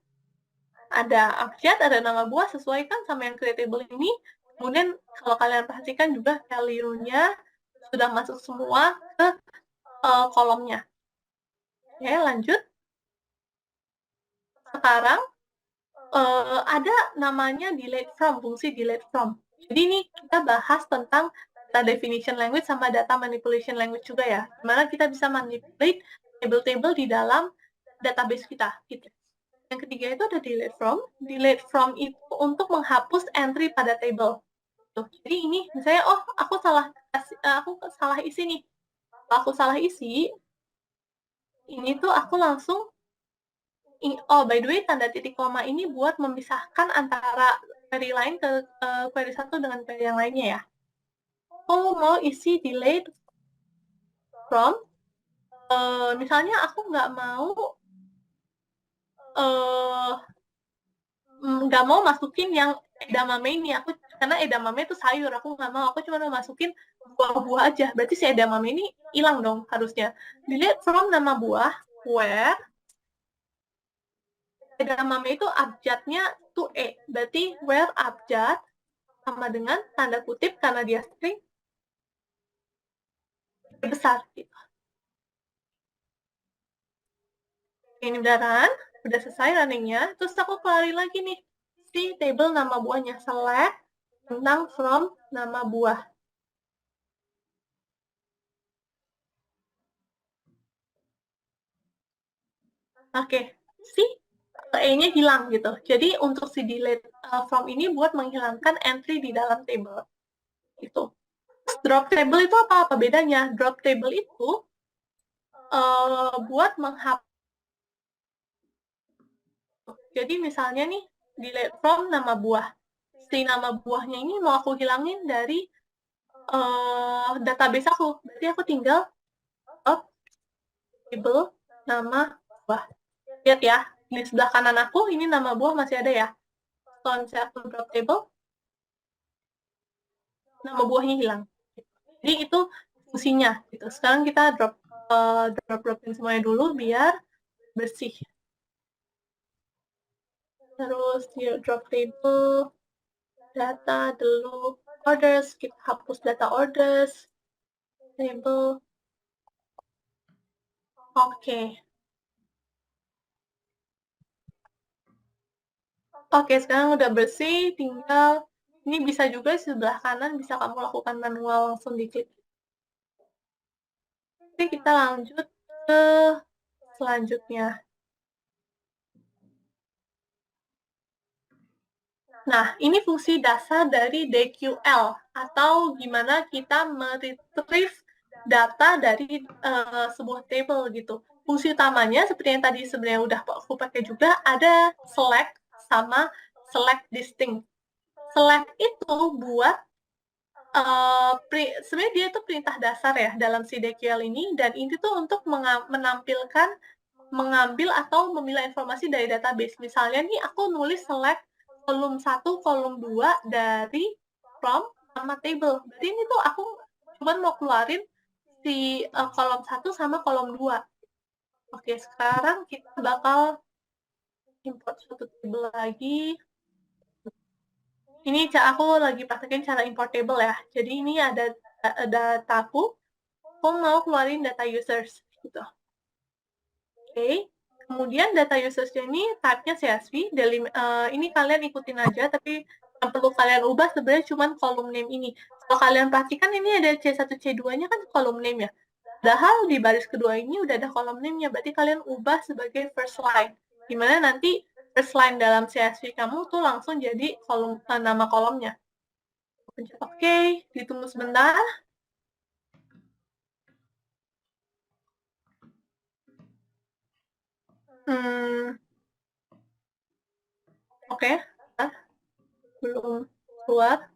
Speaker 2: ada abjad, ada nama buah, sesuaikan sama yang create table ini. Kemudian kalau kalian perhatikan juga value-nya sudah masuk semua ke kolomnya. Oke, lanjut. Sekarang ada namanya delete from, fungsi delete from. Jadi ini kita bahas tentang data definition language sama data manipulation language juga ya. Dimana kita bisa manipulate table-table di dalam database kita. Gitu. Yang ketiga itu ada delete from. Delete from itu untuk menghapus entry pada table. Tuh. Jadi ini misalnya, oh aku salah isi nih. Kalau aku salah isi, ini tuh aku langsung oh by the way tanda titik koma ini buat memisahkan antara query lain ke query satu dengan query yang lainnya ya. Oh mau isi delayed from, misalnya aku nggak mau uh, masukin yang edamame ini, karena edamame itu sayur, aku nggak mau, aku cuma mau masukin buah-buah aja. Berarti si edamame ini hilang dong harusnya. Delete from nama buah where edamame itu abjadnya to E. Berarti where abjad sama dengan tanda kutip karena dia string besar gitu. Ini udah selesai runningnya. Terus aku keluarin lagi nih si table nama buahnya, select tentang from nama buah. Oke, si E-nya hilang gitu. Jadi untuk si delete from ini buat menghilangkan entry di dalam table. Itu. Drop table itu apa bedanya? Drop table itu buat menghapus. Jadi misalnya nih, delete from nama buah. Si nama buahnya ini mau aku hilangin dari database aku. Berarti aku tinggal drop table nama buah. Lihat ya, di sebelah kanan aku ini nama buah masih ada ya. Kalau misalnya aku drop table, nama buahnya hilang. Jadi itu fungsinya gitu. Sekarang kita dropin semuanya dulu biar bersih. Terus drop table, data dulu, orders, kita hapus data orders, table. Oke. Oke, sekarang udah bersih, tinggal ini bisa juga di sebelah kanan bisa kamu lakukan manual langsung diklik. Oke, kita lanjut ke selanjutnya. Nah, ini fungsi dasar dari DQL atau gimana kita meretrieve data dari sebuah table gitu. Fungsi utamanya seperti yang tadi sebenarnya udah aku pakai juga, ada select sama select distinct. Select itu buat sebenarnya dia itu perintah dasar ya dalam si DQL ini, dan ini tuh untuk menampilkan mengambil atau memilah informasi dari database. Misalnya nih aku nulis select kolom 1, kolom 2 dari from sama table. Berarti ini tuh aku cuma mau keluarin si kolom 1 sama kolom 2. Oke, sekarang kita bakal import satu table lagi. Ini aku lagi praktekin cara import table ya. Jadi ini ada dataku, aku mau keluarin data users gitu. Oke, kemudian data users-nya ini type-nya CSV. Ini kalian ikutin aja, tapi yang perlu kalian ubah sebenarnya cuma kolom name ini. Kalau kalian perhatikan ini ada C1, C2-nya kan kolom name ya. Padahal di baris kedua ini udah ada kolom name-nya, berarti kalian ubah sebagai first line. Dimana nanti first line dalam CSV kamu tuh langsung jadi nama kolomnya. Pencet OK, ditunggu sebentar. Oke, belum keluar.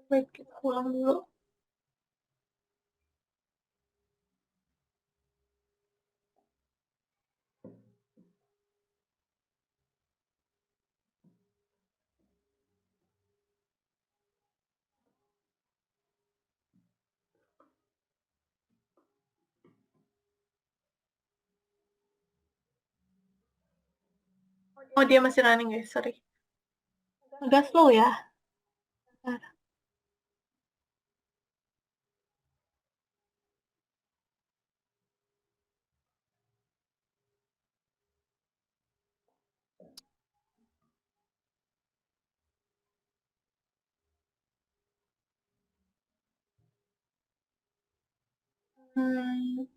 Speaker 2: Baik, kita ulang dulu. Oh, dia masih running guys, sorry. Agak slow ya. Bentar. Hmm,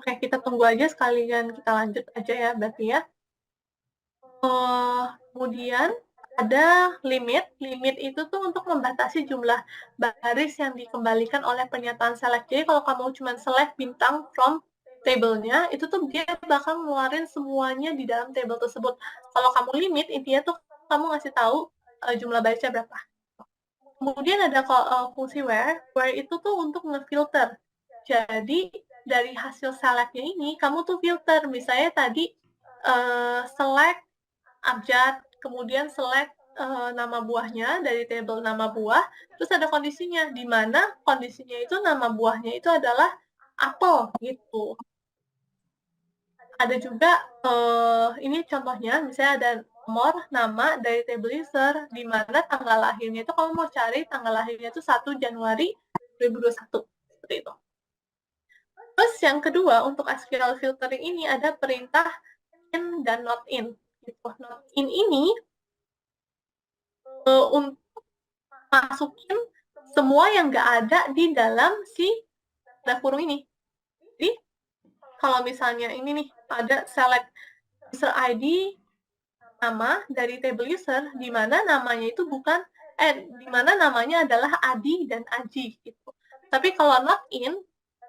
Speaker 2: Oke, kita tunggu aja sekalian kita lanjut aja ya berarti ya. Kemudian ada limit. Limit itu tuh untuk membatasi jumlah baris yang dikembalikan oleh pernyataan select. Jadi kalau kamu cuma select bintang from table-nya, itu tuh dia bakal ngeluarin semuanya di dalam table tersebut. Kalau kamu limit, intinya tuh kamu ngasih tahu jumlah barisnya berapa. Kemudian ada fungsi where itu tuh untuk ngefilter. Jadi dari hasil select-nya ini, kamu tuh filter. Misalnya tadi select abjad, kemudian select nama buahnya dari table nama buah, terus ada kondisinya, di mana kondisinya itu nama buahnya itu adalah apel gitu. Ada juga, ini contohnya, misalnya ada nomor, nama dari table user, di mana tanggal lahirnya itu kamu mau cari tanggal lahirnya itu 1 Januari 2021, seperti itu. Terus yang kedua, untuk SQL filtering ini ada perintah in dan not in. Gitu. Not in ini untuk masukin semua yang nggak ada di dalam si tanda kurung ini. Jadi, kalau misalnya ini nih, ada select user ID, nama dari table user, di mana namanya itu bukan, di mana namanya adalah Adi dan Aji, gitu. Tapi kalau not in,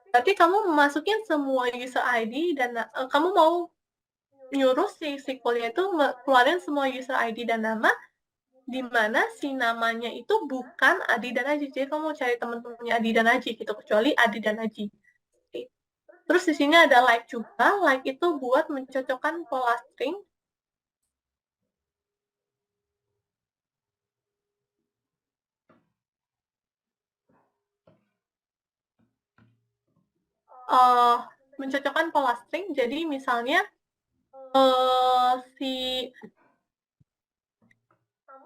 Speaker 2: berarti kamu memasukin semua user ID, dan kamu mau nyuruh si SQL-nya itu keluarin semua user ID dan nama, di mana si namanya itu bukan Adi dan Aji. Jadi kamu mau cari teman-temannya Adi dan Aji gitu, kecuali Adi dan Aji. Terus di sini ada like juga. Like itu buat mencocokkan pola string. Mencocokkan pola string. Jadi misalnya si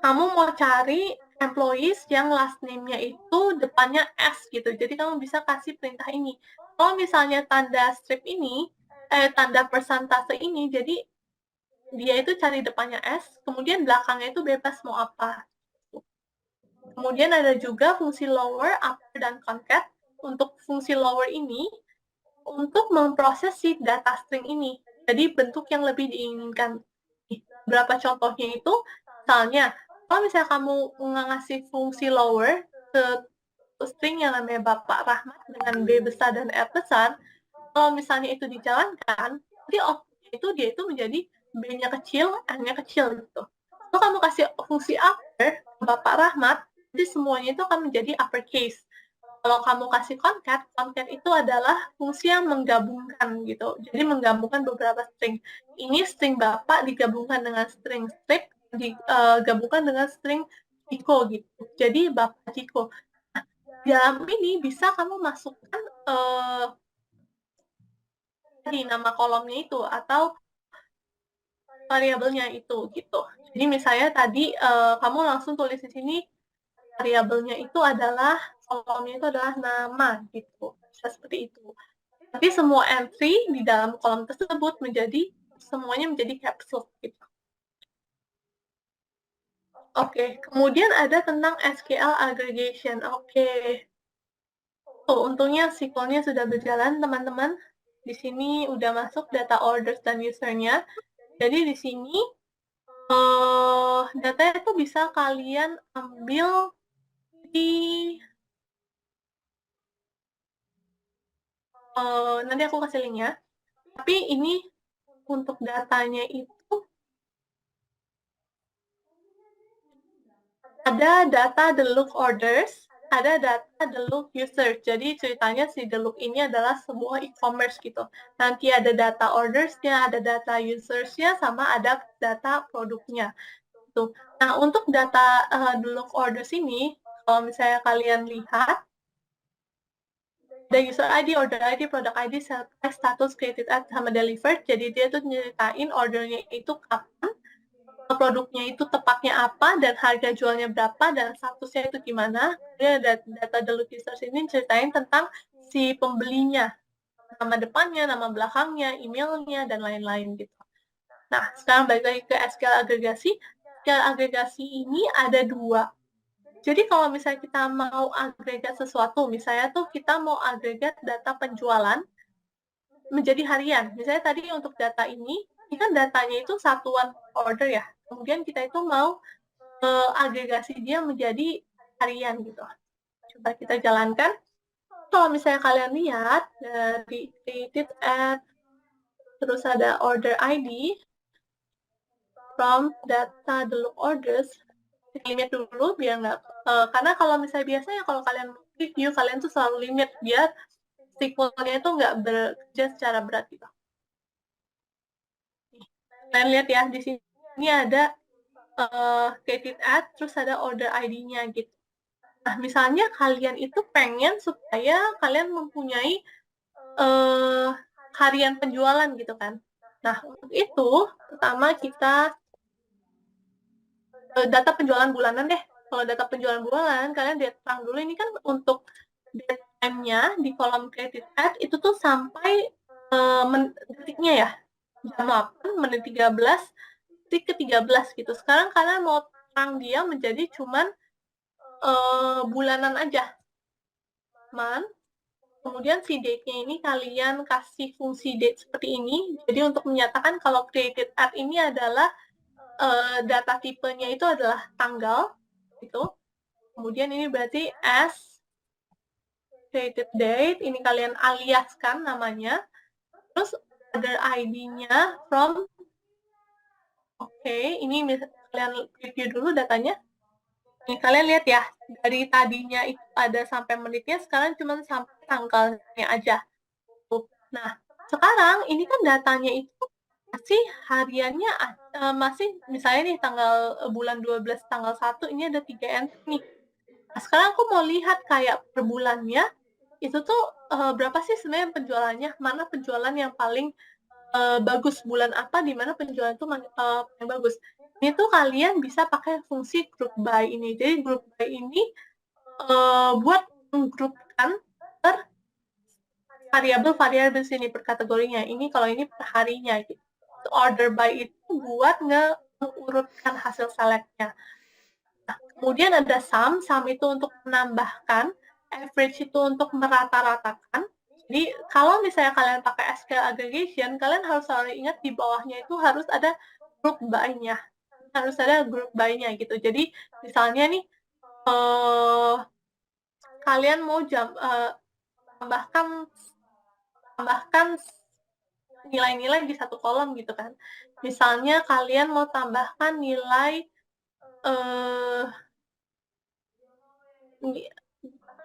Speaker 2: kamu mau cari employees yang last name-nya itu depannya S gitu. Jadi kamu bisa kasih perintah ini. Kalau misalnya tanda strip ini, tanda persentase ini, jadi dia itu cari depannya S, kemudian belakangnya itu bebas mau apa. Kemudian ada juga fungsi lower, upper, dan concat. Untuk fungsi lower ini, untuk memproses si data string ini. Jadi bentuk yang lebih diinginkan. Berapa contohnya itu? Misalnya, kalau misalnya kamu ngasih fungsi lower ke string yang namanya Bapak Rahmat dengan B besar dan R besar, kalau misalnya itu dijalankan, nanti output itu dia itu menjadi B-nya kecil, N-nya kecil gitu. Kalau kamu kasih fungsi upper, Bapak Rahmat, jadi semuanya itu akan menjadi uppercase. Kalau kamu kasih concat, concat itu adalah fungsi yang menggabungkan gitu. Jadi menggabungkan beberapa string. Ini string Bapak digabungkan dengan string strip, digabungkan dengan string Ciko gitu. Jadi Bapak Ciko. Nah, dalam ini bisa kamu masukkan di nama kolomnya itu atau variabelnya itu gitu. Jadi misalnya tadi kamu langsung tulis di sini variabelnya itu adalah kolomnya itu adalah nama gitu. Bisa seperti itu. Tapi semua entry di dalam kolom tersebut semuanya menjadi caps lock gitu. Oke, kemudian ada tentang SQL aggregation. Oke. Oh, untungnya SQL-nya sudah berjalan, teman-teman. Di sini udah masuk data orders dan usernya. Jadi di sini data itu bisa kalian ambil di nanti aku kasih linknya. Tapi ini untuk datanya itu ada data the look orders, ada data the look user. Jadi ceritanya si the look ini adalah sebuah e-commerce gitu. Nanti ada data ordersnya, ada data usersnya, sama ada data produknya. gitu. Nah, untuk data the look orders ini, kalau misalnya kalian lihat, ada user ID, order ID, product ID, sales price, status, created ad, sama delivered. Jadi dia tuh nyeritain ordernya itu kapan, produknya itu tepatnya apa, dan harga jualnya berapa, dan statusnya itu gimana. Dia data the look users ini ceritain tentang si pembelinya, nama depannya, nama belakangnya, emailnya, dan lain-lain gitu. Nah, sekarang balik lagi ke SQL agregasi. SQL agregasi ini ada dua. Jadi kalau misalnya kita mau agregat sesuatu, misalnya tuh kita mau agregat data penjualan menjadi harian. Misalnya tadi untuk data ini kan datanya itu satuan order ya. Kemudian kita itu mau agregasi dia menjadi harian gitu. Coba kita jalankan. Kalau misalnya kalian lihat dari created at, terus ada order ID, from data the look orders, limit dulu biar nggak karena kalau misalnya biasanya kalau kalian review kalian tuh selalu limit biar SQL-nya itu nggak bekerja secara berat gitu. Kalian lihat ya di sini ada created ad terus ada order ID-nya gitu. Nah misalnya kalian itu pengen supaya kalian mempunyai harian penjualan gitu kan. Nah untuk itu pertama kita data penjualan bulanan deh. Kalau data penjualan bulanan, kalian lihat terang dulu ini kan untuk date time-nya di kolom credit ad itu tuh sampai detiknya ya. Jam 8, menit 13, detik ke 13 gitu. Sekarang kalian mau terang dia menjadi cuman bulanan aja. Kemudian si date-nya ini kalian kasih fungsi date seperti ini. Jadi untuk menyatakan kalau created ad ini adalah data tipenya itu adalah tanggal gitu. Kemudian ini berarti as created date, ini kalian aliaskan namanya. Terus order ID-nya from, oke, ini kalian review dulu datanya. Ini kalian lihat ya, dari tadinya itu ada sampai menitnya, sekarang cuma sampai tanggalnya aja. Nah, sekarang ini kan datanya itu masih hariannya masih misalnya nih tanggal bulan 12 tanggal 1 ini ada 3 entry nih. Nah, sekarang aku mau lihat kayak per bulannya itu tuh berapa sih sebenarnya penjualannya, mana penjualan yang paling bagus, bulan apa di mana penjualan itu paling bagus. Ini tuh kalian bisa pakai fungsi group by ini. Jadi group by ini buat menggrupkan per variabel sini per kategorinya. Ini kalau ini per harinya gitu. Order by itu buat mengurutkan hasil select-nya. Nah, kemudian ada sum itu untuk menambahkan, average itu untuk merata-ratakan. Jadi kalau misalnya kalian pakai SQL aggregation, kalian harus selalu ingat di bawahnya itu harus ada group by-nya. Harus ada group by-nya gitu. Jadi misalnya nih, kalian mau tambahkan nilai-nilai di satu kolom gitu kan. Misalnya kalian mau tambahkan nilai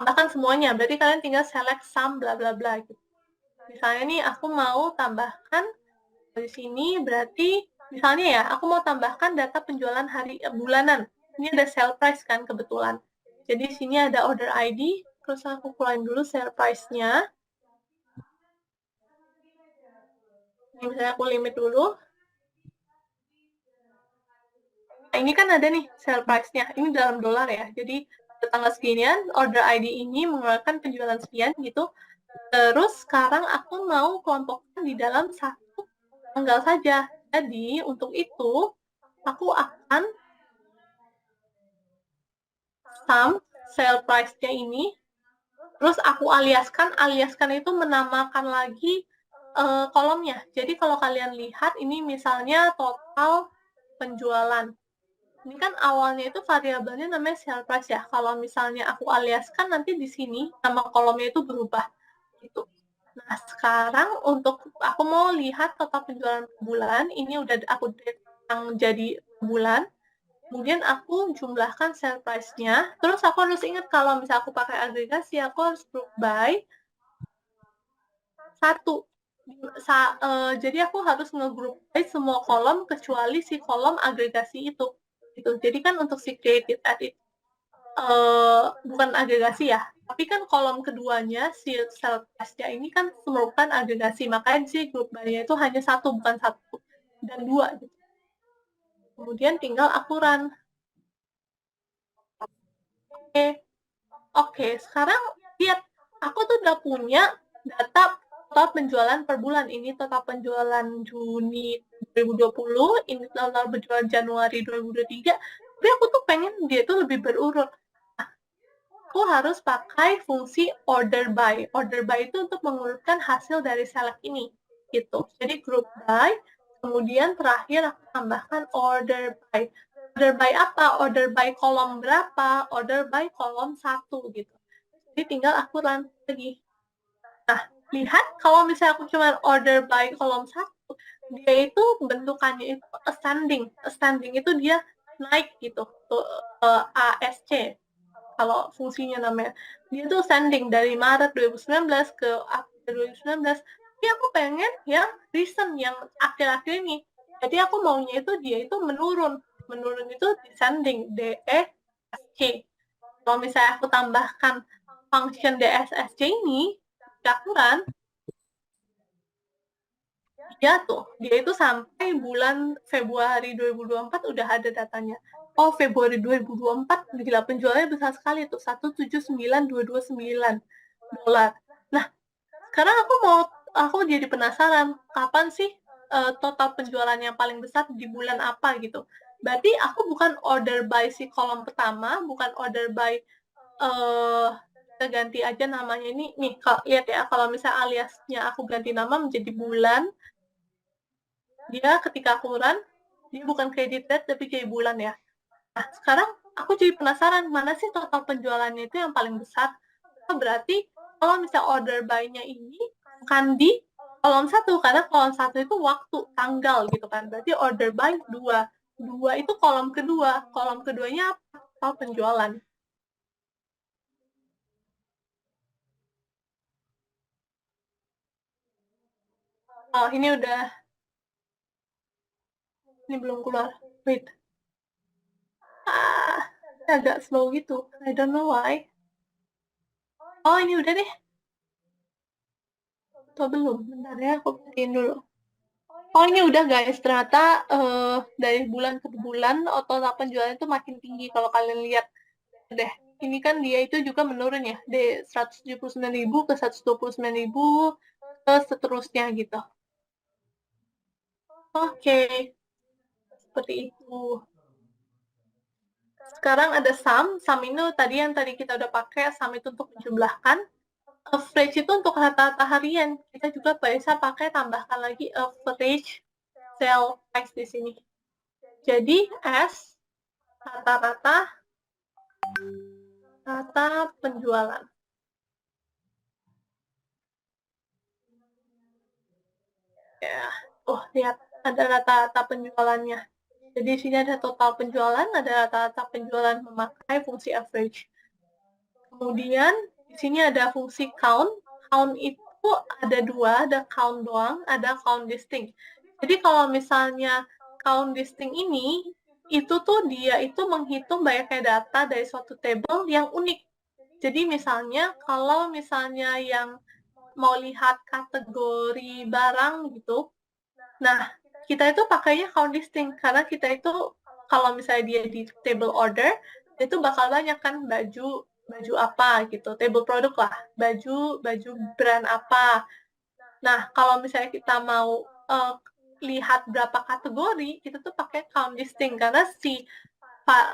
Speaker 2: tambahkan semuanya, berarti kalian tinggal select sum bla bla bla gitu. Misalnya nih aku mau tambahkan di sini berarti misalnya ya aku mau tambahkan data penjualan bulanan. Ini ada sale price kan kebetulan. Jadi sini ada order ID, terus aku keluarin dulu sale price-nya. Ini misalnya aku limit dulu. Nah, ini kan ada nih sale price-nya. Ini dalam dolar ya. Jadi tanggal seginian, order ID ini mengeluarkan penjualan sekian gitu. Terus sekarang aku mau kelompokkan di dalam satu tanggal saja. Jadi untuk itu aku akan sum sale price-nya ini, terus aku aliaskan itu menamakan lagi kolomnya. Jadi kalau kalian lihat ini misalnya total penjualan. Ini kan awalnya itu variabelnya namanya sale price ya. Kalau misalnya aku aliaskan nanti di sini nama kolomnya itu berubah gitu. Nah, sekarang untuk aku mau lihat total penjualan bulan, ini udah aku yang jadi bulan. Kemudian aku jumlahkan sale price-nya. Terus aku harus ingat kalau misalnya aku pakai agregasi, aku harus group by satu. Jadi aku harus ngegroup by semua kolom kecuali si kolom agregasi itu. gitu. Jadi kan untuk si created ad itu bukan agregasi ya, tapi kan kolom keduanya si self testnya ini kan merupakan agregasi, makanya si grup by-nya itu hanya satu, bukan satu dan dua gitu. Kemudian tinggal aku run. Oke, sekarang lihat, aku tuh udah punya data total penjualan per bulan. Ini total penjualan Juni 2020, ini total penjualan Januari 2023, tapi aku tuh pengen dia tuh lebih berurut. Aku harus pakai fungsi order by. Order by itu untuk mengurutkan hasil dari select ini, gitu. Jadi group by, kemudian terakhir aku tambahkan order by. Order by apa? Order by kolom berapa? Order by kolom 1, gitu. Jadi tinggal aku run lagi. Nah, lihat kalau misalnya aku cuma order by kolom 1, dia itu bentukannya itu ascending. Ascending itu dia naik gitu, tuh, ASC. Kalau fungsinya namanya, dia tuh ascending dari Maret 2019 ke April 2019. Tapi aku pengen yang recent, yang akhir-akhir ini. Jadi aku maunya itu dia itu menurun. Menurun itu descending, DESC. Kalau misalnya aku tambahkan function DSSC ini, aturan, dia itu sampai bulan Februari 2024 udah ada datanya. Oh, Februari 2024 gila, penjualannya besar sekali tuh, 179.229 dolar. Nah, sekarang aku jadi penasaran, kapan sih total penjualan yang paling besar di bulan apa gitu. Berarti aku bukan order by si kolom pertama, bukan order by kita ganti aja namanya ini. Nih, lihat ya, kalau misalnya aliasnya aku ganti nama menjadi bulan, dia ketika aku run, dia bukan credit rate tapi jadi bulan ya. Nah, sekarang aku jadi penasaran, mana sih total penjualannya itu yang paling besar? Berarti kalau misalnya order by-nya ini bukan di kolom 1, karena kolom 1 itu waktu, tanggal gitu kan. Berarti order by 2. 2 itu kolom kedua. Kolom keduanya apa? Total penjualan. Oh, ini belum keluar. Wait. Agak slow gitu. I don't know why. Oh, ini udah deh. Atau belum? Bentar ya, aku berhentiin dulu. Oh, ini udah guys. Ternyata dari bulan ke bulan total penjualan itu makin tinggi. Kalau kalian lihat deh, ini kan dia itu juga menurun ya. Dari 179.000 ke 129.000 ke seterusnya gitu. Oke, seperti itu. Sekarang ada sum. Sum ini tadi yang kita udah pakai. Sum itu untuk menjumlahkan. Average itu untuk rata-rata harian. Kita juga bisa pakai tambahkan lagi average sale price di sini. Jadi S rata-rata penjualan. Ya, lihat ada rata-rata penjualannya. Jadi di sini ada total penjualan, ada rata-rata penjualan memakai fungsi average. Kemudian di sini ada fungsi count. Count itu ada dua, ada count doang, ada count distinct. Jadi kalau misalnya count distinct ini, itu tuh dia itu menghitung banyaknya data dari suatu table yang unik. Jadi misalnya kalau misalnya yang mau lihat kategori barang gitu, nah kita itu pakainya count distinct karena kita itu kalau misalnya dia di table order, itu bakal banyak kan baju apa gitu, table produk lah, baju brand apa. Nah, kalau misalnya kita mau lihat berapa kategori, kita tuh pakai count distinct karena si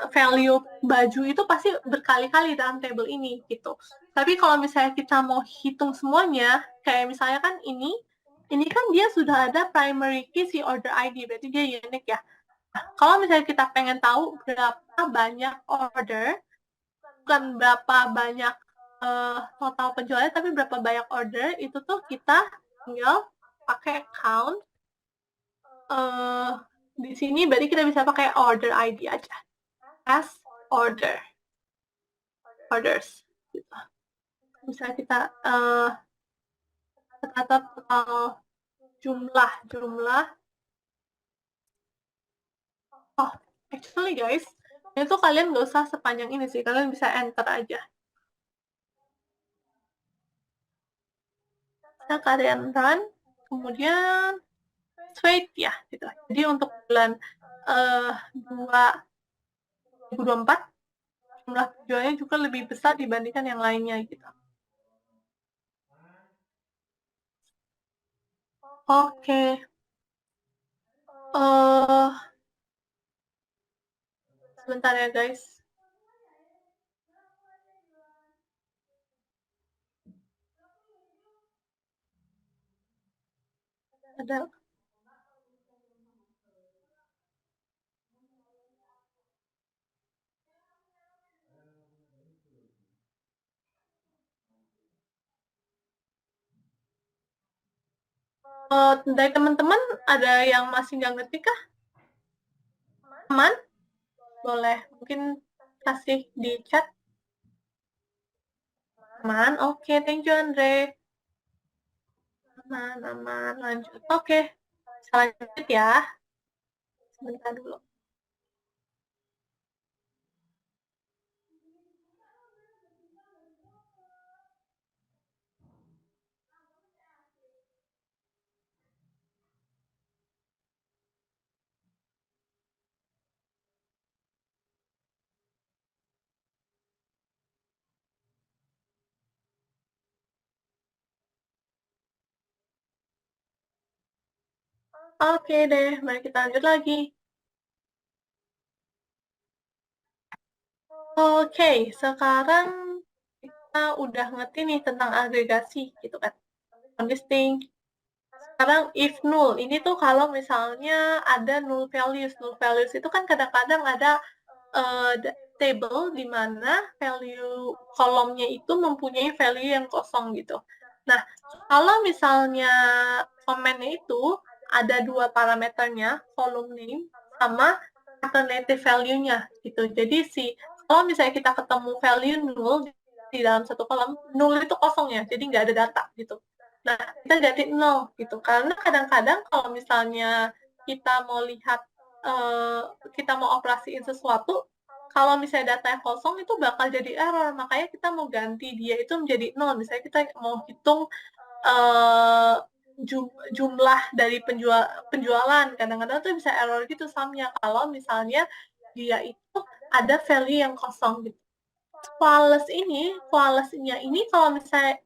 Speaker 2: value baju itu pasti berkali-kali dalam table ini gitu. Tapi kalau misalnya kita mau hitung semuanya, kayak misalnya kan ini kan dia sudah ada primary key si order ID, berarti dia unique ya. Nah, kalau misalnya kita pengen tahu berapa banyak order, bukan berapa banyak total penjualan, tapi berapa banyak order, itu tuh kita tinggal pakai count. Di sini berarti kita bisa pakai order ID aja. As orders. Gitu. Misalnya kita tercatat jumlah. Oh, Actually guys, itu kalian nggak usah sepanjang ini sih, kalian bisa enter aja. Nah, kalian run, kemudian wait ya, gitu. Jadi untuk bulan 2 2024 jumlah penjualnya juga lebih besar dibandingkan yang lainnya gitu. Oke. eh Sebentar ya guys. Ada dari teman-teman ada yang masih nggak ngerti kah? Aman? Boleh mungkin kasih di chat. Aman? Oke, thank you Andre. Aman, aman, lanjut. Oke, lanjut ya. Sebentar dulu. Oke deh, mari kita lanjut lagi. Oke, sekarang kita udah ngerti nih tentang agregasi gitu kan. Listing. Sekarang if null, ini tuh kalau misalnya ada null values. Null values itu kan kadang-kadang ada table di mana value kolomnya itu mempunyai value yang kosong gitu. Nah, kalau misalnya komennya itu ada dua parameternya, column name sama alternative value-nya gitu. Jadi kalau misalnya kita ketemu value null di dalam satu kolom, null itu kosong ya, jadi nggak ada data gitu. Nah, kita ganti nol gitu. Karena kadang-kadang kalau misalnya kita mau lihat, kita mau operasiin sesuatu, kalau misalnya datanya kosong itu bakal jadi error. Makanya kita mau ganti dia itu menjadi nol. Misalnya kita mau hitung uh, jumlah dari penjualan, kadang-kadang tuh bisa error gitu samnya kalau misalnya dia itu ada value yang kosong gitu. Flawless-nya ini kalau misalnya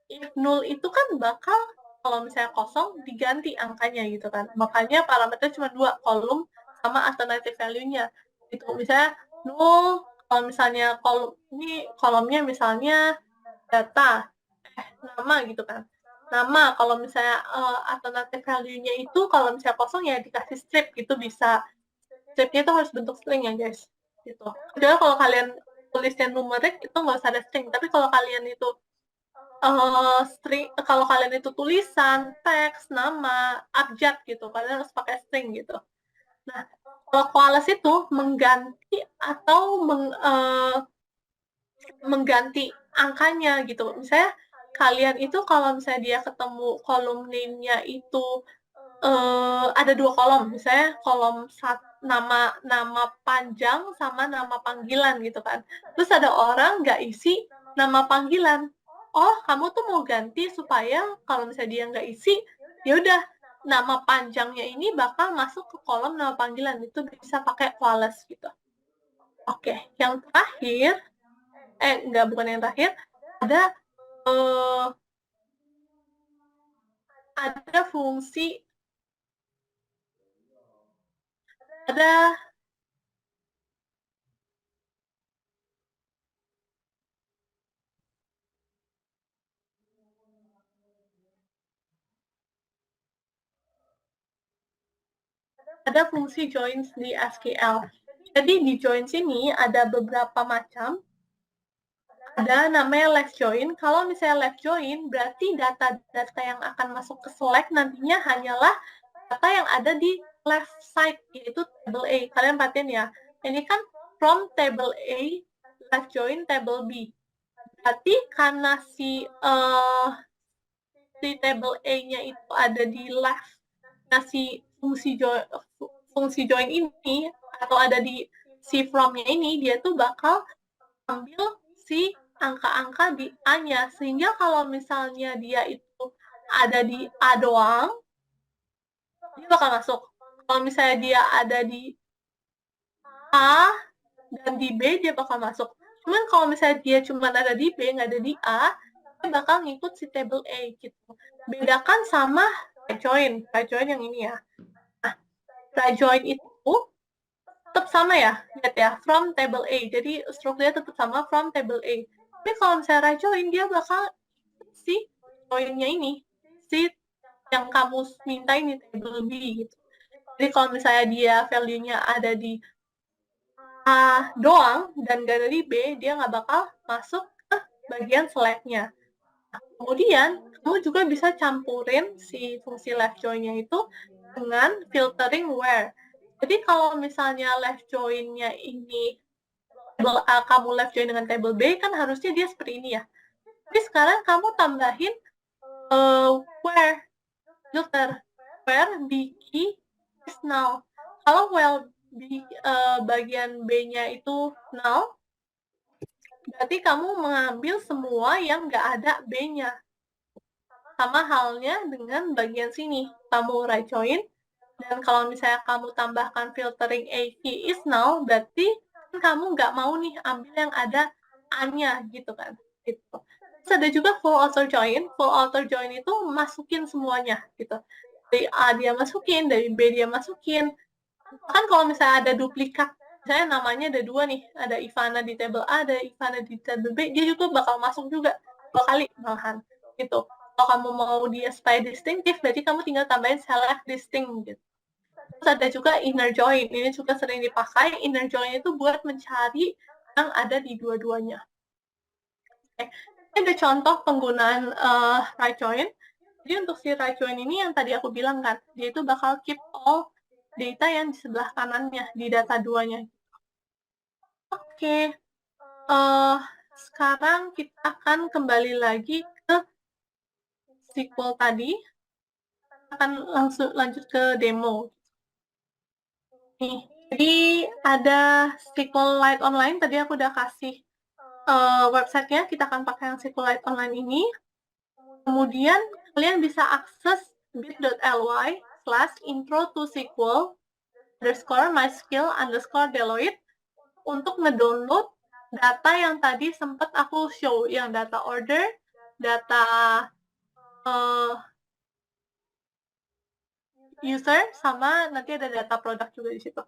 Speaker 2: if null itu kan bakal kalau misalnya kosong diganti angkanya gitu kan. Makanya parameter cuma dua, kolom sama alternative value-nya. Gitu. Misalnya null, kalau misalnya kolomnya misalnya data, nama gitu kan. Nama, kalau misalnya alternative value-nya itu kalau misalnya kosong ya dikasih strip, itu bisa. Stripnya itu harus bentuk string ya guys. Gitu. Jadi kalau kalian tulisnya numerik itu nggak usah ada string, tapi kalau kalian itu string, kalau kalian itu tulisan, teks, nama, abjad gitu, kalian harus pakai string gitu. Nah, kalau koalas itu mengganti atau mengganti angkanya gitu. Misalnya kalian itu kalau misalnya dia ketemu kolom name-nya itu ada dua kolom, misalnya kolom nama nama panjang sama nama panggilan gitu kan. Terus ada orang nggak isi nama panggilan. Oh, kamu tuh mau ganti supaya kalau misalnya dia nggak isi, ya udah nama panjangnya ini bakal masuk ke kolom nama panggilan. Itu bisa pakai Qualys gitu. Oke, yang terakhir, enggak, bukan yang terakhir, ada uh, ada fungsi ada ada fungsi joins di SQL. Jadi di joins ini ada beberapa macam. Ada namanya left join. Kalau misalnya left join, berarti data-data yang akan masuk ke select nantinya hanyalah data yang ada di left side, yaitu table A. Kalian perhatiin ya, ini kan from table A, left join table B. Berarti karena si table A-nya itu ada di left, nah si fungsi join ini atau ada di si from-nya ini, dia tuh bakal ambil si angka-angka di A-nya. Sehingga kalau misalnya dia itu ada di A doang, dia bakal masuk. Kalau misalnya dia ada di A dan di B, dia bakal masuk. Cuman kalau misalnya dia cuma ada di B, nggak ada di A, dia bakal ngikut si table A gitu. Bedakan sama right join. Right join yang ini ya. Nah, right join itu tetap sama ya, lihat ya, from table A. Jadi strukturnya tetap sama from table A. Tapi kalau misalnya right join, dia bakal si joinnya ini, si yang kamu minta ini table B gitu. Jadi kalau misalnya dia value-nya ada di A doang dan gak ada di B, dia nggak bakal masuk ke bagian select-nya. Nah, kemudian, kamu juga bisa campurin si fungsi left join-nya itu dengan filtering where. Jadi kalau misalnya left join-nya ini table A, kamu left join dengan table B, kan harusnya dia seperti ini ya. Tapi sekarang kamu tambahin where, filter, where B key is null. Kalau well bagian B-nya itu null, berarti kamu mengambil semua yang nggak ada B-nya. Sama halnya dengan bagian sini. Kamu right join, dan kalau misalnya kamu tambahkan filtering A key is null, berarti kamu nggak mau nih ambil yang ada A-nya gitu kan. Gitu. Terus ada juga full auto join. Full auto join itu masukin semuanya gitu. Dari A dia masukin, dari B dia masukin. Kan kalau misalnya ada duplikat, misalnya namanya ada dua nih, ada Ivana di table A, ada Ivana di table B, dia juga bakal masuk juga 2 kali malahan gitu. Kalau kamu mau dia supaya distinctive, berarti kamu tinggal tambahin select distinct gitu. Terus ada juga inner join, ini juga sering dipakai. Inner join itu buat mencari yang ada di dua-duanya. Oke. Ini ada contoh penggunaan right join. Jadi untuk si right join ini yang tadi aku bilang kan, dia itu bakal keep all data yang di sebelah kanannya, di data duanya. Oke, sekarang kita akan kembali lagi ke SQL tadi. Kita akan langsung lanjut ke demo. Nih, jadi ada SQLite Online, tadi aku udah kasih websitenya, kita akan pakai yang SQLite Online ini. Kemudian kalian bisa akses bit.ly/intro to SQL _myskill_Deloitte untuk ngedownload data yang tadi sempat aku show, yang data order, data user, sama nanti ada data produk juga di situ.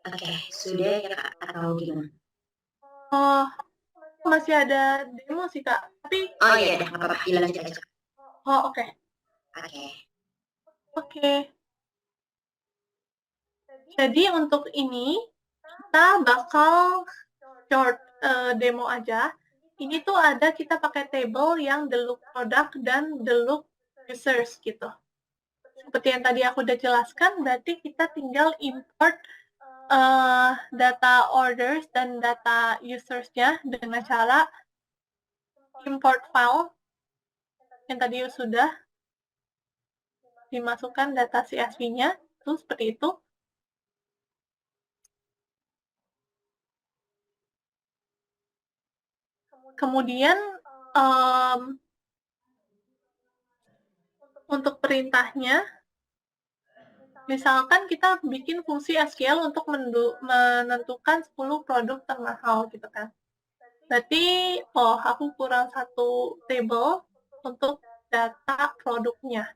Speaker 1: Oke, sudah ya Kak, atau gimana?
Speaker 2: Oh, masih ada demo sih Kak, tapi
Speaker 1: Oh iya dah, nggak apa-apa, dilanjut aja.
Speaker 2: oh oke.
Speaker 1: Oke.
Speaker 2: Oke. Jadi untuk ini kita bakal short demo aja. Ini tuh ada kita pakai table yang the look product dan the look users gitu. Seperti yang tadi aku udah jelaskan, berarti kita tinggal import data orders dan data users-nya dengan cara import file yang tadi sudah dimasukkan data CSV-nya, itu seperti itu. Kemudian untuk perintahnya, misalkan kita bikin fungsi SQL untuk menentukan 10 produk termahal gitu kan. Berarti, oh aku kurang satu table untuk data produknya.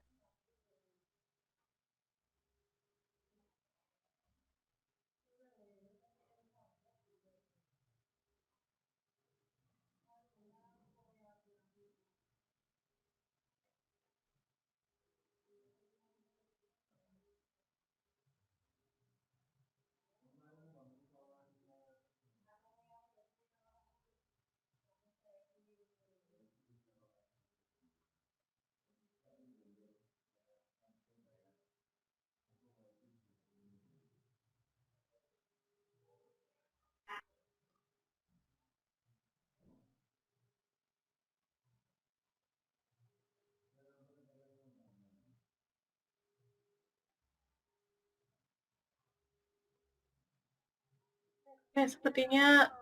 Speaker 2: Sepertinya,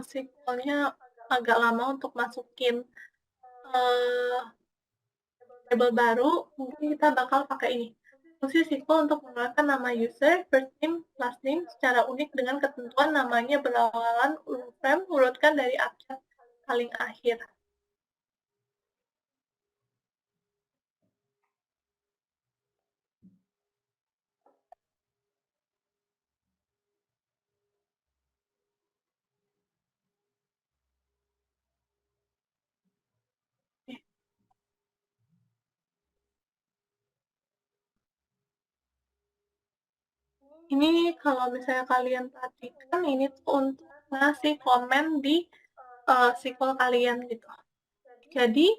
Speaker 2: SQL-nya agak lama untuk masukin, eee, tabel baru, mungkin kita bakal pakai ini, fungsi SQL untuk mengeluarkan nama user, first name, last name secara unik dengan ketentuan namanya berawalan huruf rem, urutkan dari abjad paling akhir. Ini kalau misalnya kalian perhatikan, ini tuh untuk ngasih komen di, SQL kalian gitu. Jadi,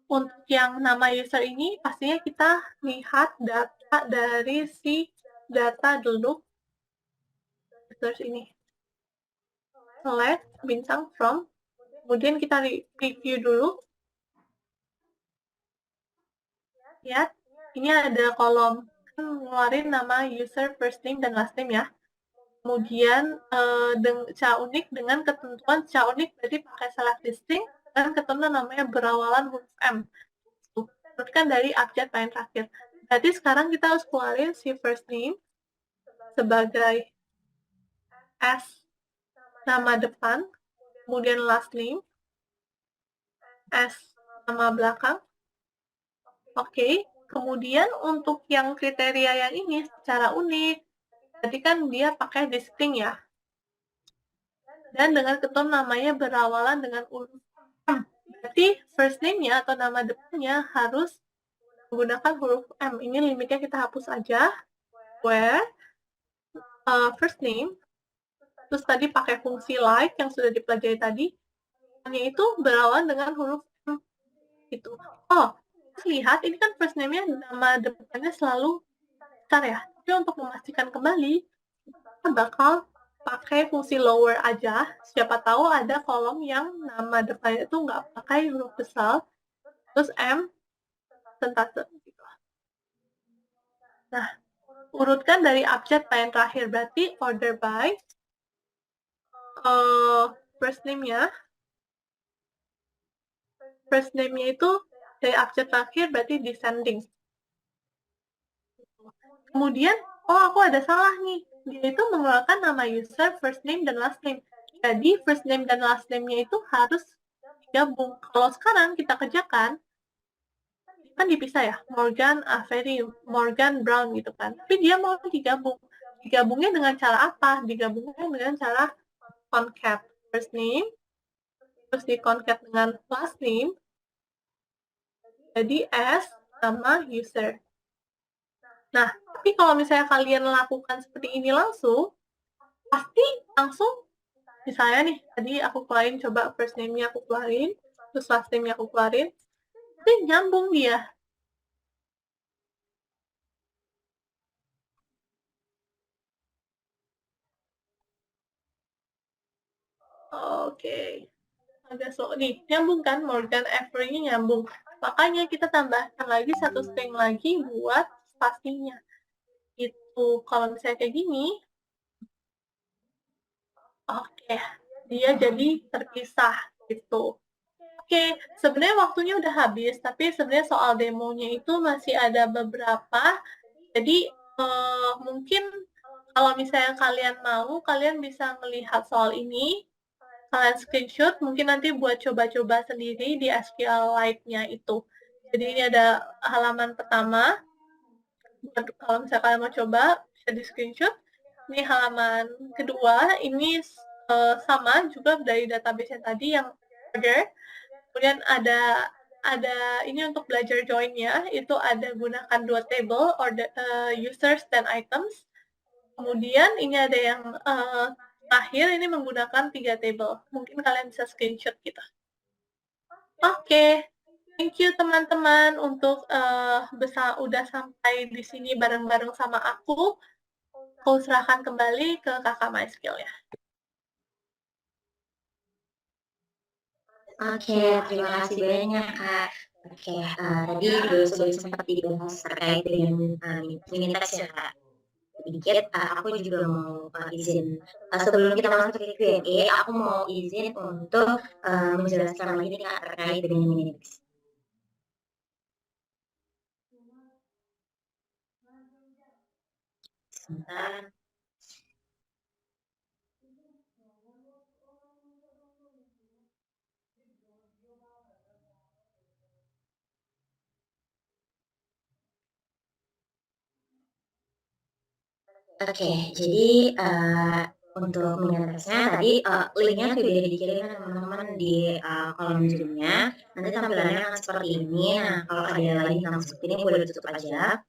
Speaker 2: untuk yang nama user ini pastinya kita lihat data dari si data dulu, users ini. Select bintang from, kemudian kita review dulu. Lihat, ini ada kolom, kan ngeluarin nama user, first name, dan last name ya. Kemudian secara unik dengan ketentuan secara unik berarti pakai select listing dan ketentuan namanya berawalan huruf M. Kan dari abjad paling terakhir. Berarti sekarang kita harus keluarin si first name sebagai S nama depan, kemudian last name, S nama belakang. Oke, kemudian untuk yang kriteria yang ini secara unik, tadi kan dia pakai distinct ya. Dan dengan ketentuan namanya berawalan dengan huruf M. Berarti first name-nya atau nama depannya harus menggunakan huruf M. Ini limitnya kita hapus aja. Where first name, terus tadi pakai fungsi like yang sudah dipelajari tadi, hanya itu berawalan dengan huruf M. Gitu. Oh, lihat ini kan first name-nya nama depannya selalu besar ya. Tapi untuk memastikan kembali, kita bakal pakai fungsi lower aja. Siapa tahu ada kolom yang nama depannya itu nggak pakai huruf besar, terus M sentase gitu. Nah, urutkan dari abjad paling terakhir, berarti order by first name-nya. First name-nya itu dari abjad terakhir berarti descending. Kemudian, oh aku ada salah nih. Dia itu mengeluarkan nama user, first name, dan last name. Jadi, first name dan last name-nya itu harus digabung. Kalau sekarang kita kerjakan, kan dipisah ya, Morgan Avery, Morgan Brown gitu kan. Tapi dia mau digabung. Digabungnya dengan cara apa? Digabungnya dengan cara concat first name, terus di concat dengan last name, jadi S sama user. Nah, tapi kalau misalnya kalian lakukan seperti ini langsung, pasti langsung, misalnya nih, tadi aku keluarin, coba first name-nya aku keluarin, terus last name-nya aku keluarin, tapi nyambung dia. Oke. Ada nih, nyambung kan, Morgan Avery-nya nyambung. Makanya kita tambahkan lagi satu string lagi buat spasinya. Itu kalau misalnya kayak gini, oke, dia jadi terpisah gitu. Oke, sebenarnya waktunya udah habis, tapi sebenarnya soal demonya itu masih ada beberapa. Jadi mungkin kalau misalnya kalian mau, kalian bisa melihat soal ini, kalian screenshot, mungkin nanti buat coba-coba sendiri di SQLite-nya itu. Jadi ini ada halaman pertama, kalau misalnya kalian mau coba, bisa di screenshot. Ini halaman kedua, ini sama juga dari database yang tadi, yang order. Kemudian ada ini untuk belajar join-nya, itu ada gunakan dua table, order, users dan items. Kemudian ini ada yang terakhir, ini menggunakan 3 table. Mungkin kalian bisa screenshot gitu. Oke, thank you teman-teman untuk udah sampai di sini bareng-bareng sama aku. Aku serahkan kembali ke kakak MySkill ya.
Speaker 1: Oke, terima kasih banyak Kak. Oke, tadi sudah sempat dibahas terkait dengan minta ya Kak. dikit, aku juga mau, izin, sebelum kita masuk ke Q&A, aku mau izin untuk, menjelaskan lagi nih Kak, terkait dengan ini. Sebentar. Oke, jadi, untuk miniaturnya tadi, link-nya sudah dikirimkan teman-teman di, kolom Zoom-nya. Nanti tampilannya akan seperti ini. Nah, kalau ada lagi yang seperti ini boleh ditutup aja.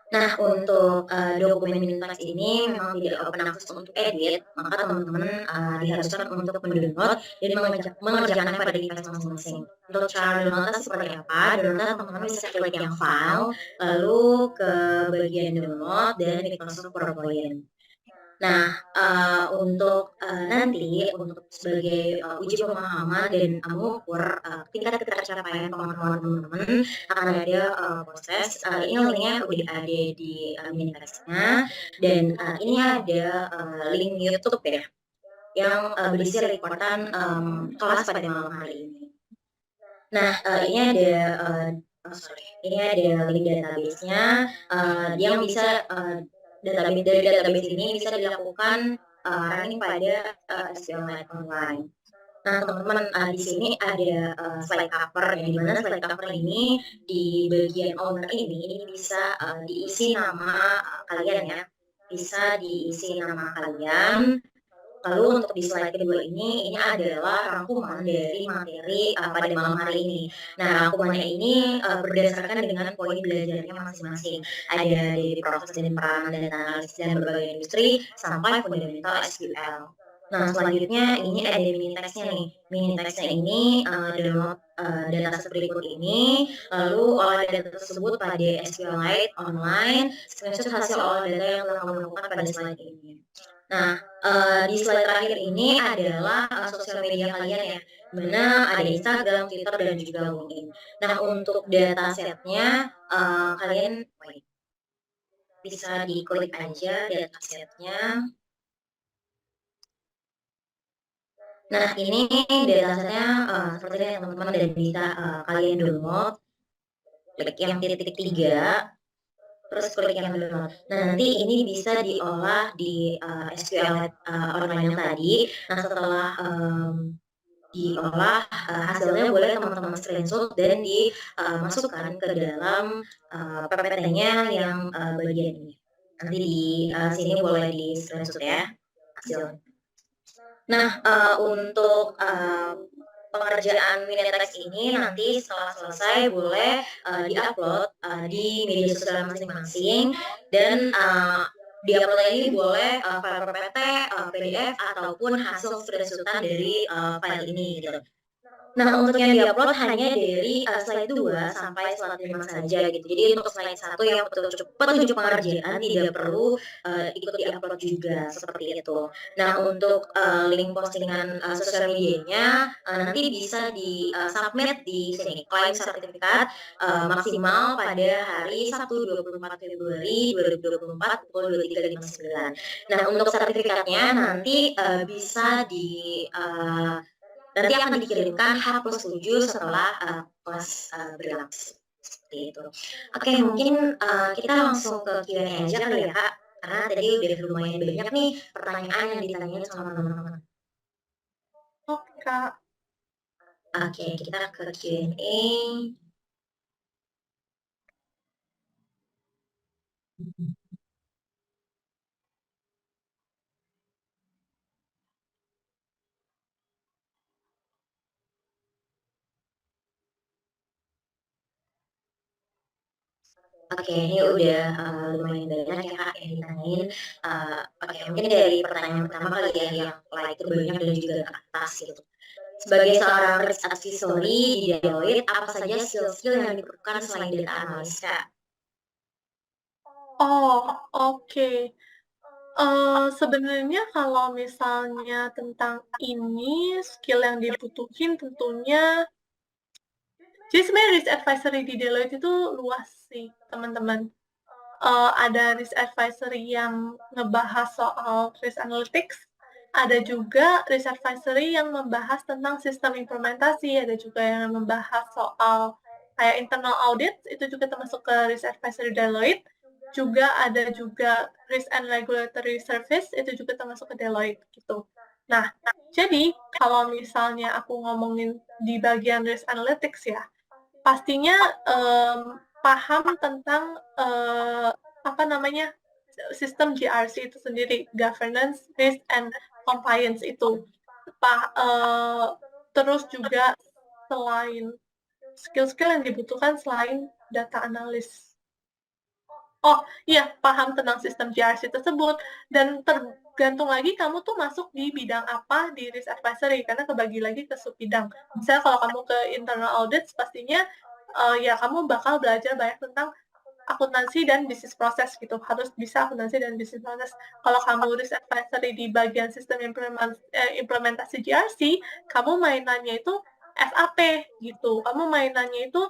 Speaker 1: Nah, untuk, dokumen Mintax ini memang tidak open access untuk edit, maka teman-teman, diharuskan untuk mendownload dan mengerjakannya pada device masing-masing. Untuk cara download-nya seperti apa? Download teman-teman bisa klik yang file, lalu ke bagian download dan Microsoft PowerPoint. Nah, untuk, nanti untuk sebagai, uji pemahaman dan mengukur, tingkat ketercapaian pengetahuan teman-teman akan ada, proses, ini link-nya udah ada di, mini text-nya dan, ini ada, link YouTube ya, yang, berisi record-an, kelas pada malam hari ini. Nah, ini ada, ini ada link database-nya, yang bisa, dari database ini bisa dilakukan, running pada, SQLite Online. Nah, teman-teman, di sini ada, slide cover, yang di mana slide cover ini di bagian owner ini bisa, diisi nama, kalian ya, bisa diisi nama kalian. Lalu untuk di slide kedua ini adalah rangkuman dari materi, pada malam hari ini. Nah, rangkumannya ini, berdasarkan dengan poin belajarnya masing-masing. Ada dari proses dan peranan data analisis dan berbagai industri, sampai fundamental SQL. Nah, selanjutnya ini ada mini text-nya nih. Mini text-nya ini, download, dataset berikut ini, lalu olah data tersebut pada SQLite online, screenshot hasil olah data yang telah kamu lakukan pada slide ini. Nah, di slide terakhir ini adalah, sosial media kalian ya, di mana ada Instagram, Twitter, dan juga LinkedIn. Nah, untuk dataset-nya, kalian wait, bisa diklik aja dataset-nya. Nah, ini dataset-nya, seperti ini ya teman-teman dan bisa, kalian download, klik yang titik 3, terus klik yang download. Nah, nanti ini bisa diolah di, SQLite, online yang tadi. Nah, setelah, diolah, hasilnya boleh teman-teman screenshot dan dimasukkan ke dalam, PPT-nya yang, bagian ini. Nanti di, sini boleh di-screenshot ya hasilnya. Nah, untuk, pengerjaan mini text ini nanti setelah selesai boleh, di-upload, di media sosial masing-masing dan, di-upload ini boleh, file PPT, PDF ataupun hasil screenshot-an dari, file ini gitu. Nah, untuk yang di-upload hanya dari, slide 2 sampai slide 5 saja gitu. Jadi untuk slide 1 yang petunjuk pengerjaan tidak perlu, ikut di-upload juga, seperti itu. Nah, untuk, link postingan, sosial medianya, nanti bisa di-submit di sini, klaim sertifikat, maksimal pada hari Sabtu 24 Februari 2024 pukul 23.59. Nah, untuk sertifikatnya nanti, bisa nanti akan dikirimkan H+7 setelah, kelas, berlangsung, seperti itu. Oke, mungkin, kita langsung ke Q&A aja kali ya, Kak, karena tadi udah lumayan banyak nih pertanyaan yang ditanyain sama teman-teman.
Speaker 2: Oke, Kak.
Speaker 1: Oke, kita ke Q&A. Oke, ini udah, lumayan banyak ya, Kak, yang ditanyain. Oke, mungkin dari pertanyaan pertama kali ya, yang like terbanyak dan juga teratas gitu. Sebagai seorang risk advisory di Deloitte, apa saja skill-skill yang diperlukan selain data analis, Kak?
Speaker 2: Oh, oke. Sebenarnya kalau misalnya tentang ini, skill yang dibutuhin tentunya jadi sebenarnya risk advisory di Deloitte itu luas sih, teman-teman. ada risk advisory yang ngebahas soal risk analytics, ada juga risk advisory yang membahas tentang sistem implementasi, ada juga yang membahas soal kayak internal audit, itu juga termasuk ke risk advisory Deloitte, juga ada juga risk and regulatory service, itu juga termasuk ke Deloitte gitu. Nah, jadi kalau misalnya aku ngomongin di bagian risk analytics ya, pastinya paham tentang apa namanya sistem GRC itu sendiri, governance, risk, and compliance itu. Terus juga selain skill-skill yang dibutuhkan selain data analis. Oh iya, paham tentang sistem GRC tersebut, dan tergantung lagi kamu tuh masuk di bidang apa di risk advisory, karena kebagi lagi ke sub-bidang. Misalnya kalau kamu ke internal audit, pastinya ya kamu bakal belajar banyak tentang akuntansi dan bisnis proses gitu, harus bisa akuntansi dan bisnis proses. Kalau kamu risk advisory di bagian sistem implementasi GRC, kamu mainannya itu SAP gitu, kamu mainannya itu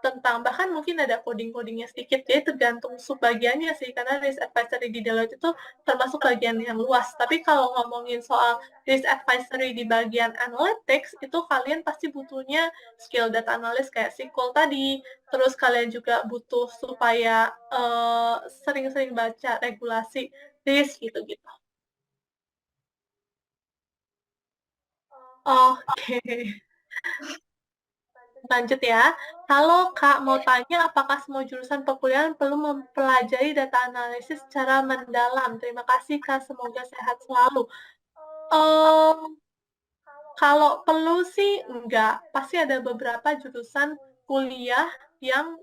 Speaker 2: tentang bahkan mungkin ada coding-codingnya sedikit, jadi tergantung subbagiannya sih, karena risk advisory di Deloitte itu termasuk bagian yang luas. Tapi kalau ngomongin soal risk advisory di bagian analytics, itu kalian pasti butuhnya skill data analyst kayak SQL tadi, terus kalian juga butuh supaya sering-sering baca regulasi risk gitu-gitu. Oke. Lanjut ya. Halo Kak, mau tanya apakah semua jurusan perkuliahan perlu mempelajari data analisis secara mendalam? Terima kasih Kak, semoga sehat selalu. Em, Kalau perlu sih enggak. Pasti ada beberapa jurusan kuliah yang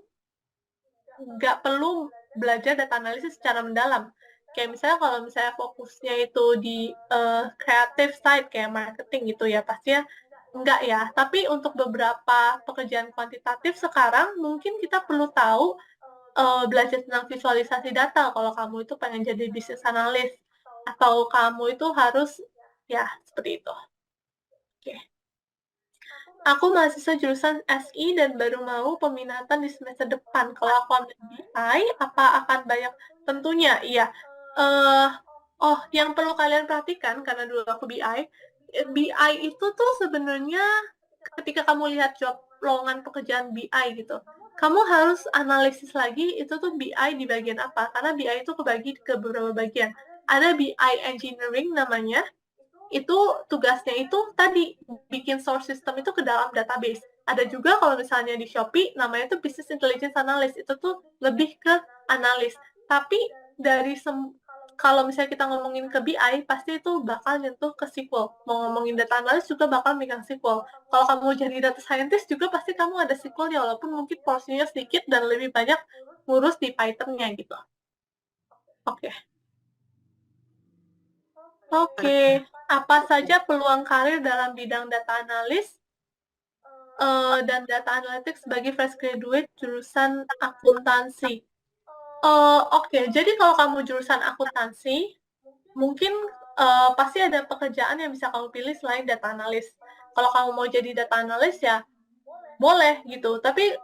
Speaker 2: nggak perlu belajar data analisis secara mendalam. Kayak misalnya kalau misalnya fokusnya itu di creative side kayak marketing gitu ya, pastinya enggak ya. Tapi untuk beberapa pekerjaan kuantitatif sekarang mungkin kita perlu tahu belajar tentang visualisasi data kalau kamu itu pengen jadi business analyst atau kamu itu harus ya seperti itu. Oke. Aku mahasiswa jurusan SI dan baru mau peminatan di semester depan. Kalau aku ambil BI, apa akan banyak? Tentunya, iya. Eh, yang perlu kalian perhatikan, karena dulu aku BI, BI itu tuh sebenarnya ketika kamu lihat job lowongan pekerjaan BI gitu, kamu harus analisis lagi itu tuh BI di bagian apa, karena BI itu kebagi ke beberapa bagian. Ada BI engineering namanya, itu tugasnya itu tadi bikin source system itu ke dalam database. Ada juga kalau misalnya di Shopee namanya tuh business intelligence analyst, itu tuh lebih ke analis. Tapi dari kalau misalnya kita ngomongin ke BI pasti itu bakal nyentuh ke SQL. Mau ngomongin data analis juga bakal megang SQL. Kalau kamu jadi data scientist juga pasti kamu ada SQL-nya, walaupun mungkin porsinya sedikit dan lebih banyak ngurus di Python-nya gitu. Oke. Oke, apa saja peluang karir dalam bidang data analis dan data analytics bagi fresh graduate jurusan akuntansi? Oke, jadi kalau kamu jurusan akuntansi, mungkin pasti ada pekerjaan yang bisa kamu pilih selain data analis. Kalau kamu mau jadi data analis ya boleh gitu. Tapi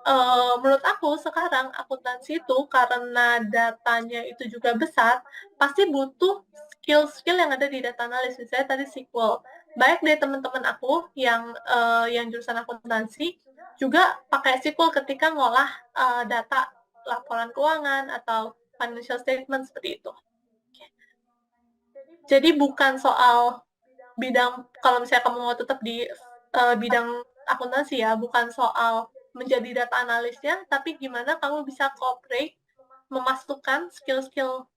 Speaker 2: menurut aku sekarang akuntansi itu karena datanya itu juga besar, pasti butuh skill-skill yang ada di data analis. Misalnya tadi SQL. Baik dari teman-teman aku yang jurusan akuntansi juga pakai SQL ketika ngolah data laporan keuangan atau financial statement seperti itu. Jadi bukan soal bidang, kalau misalnya kamu mau tetap di bidang akuntansi ya, bukan soal menjadi data analisnya, tapi gimana kamu bisa cooperate, memasukkan skill-skill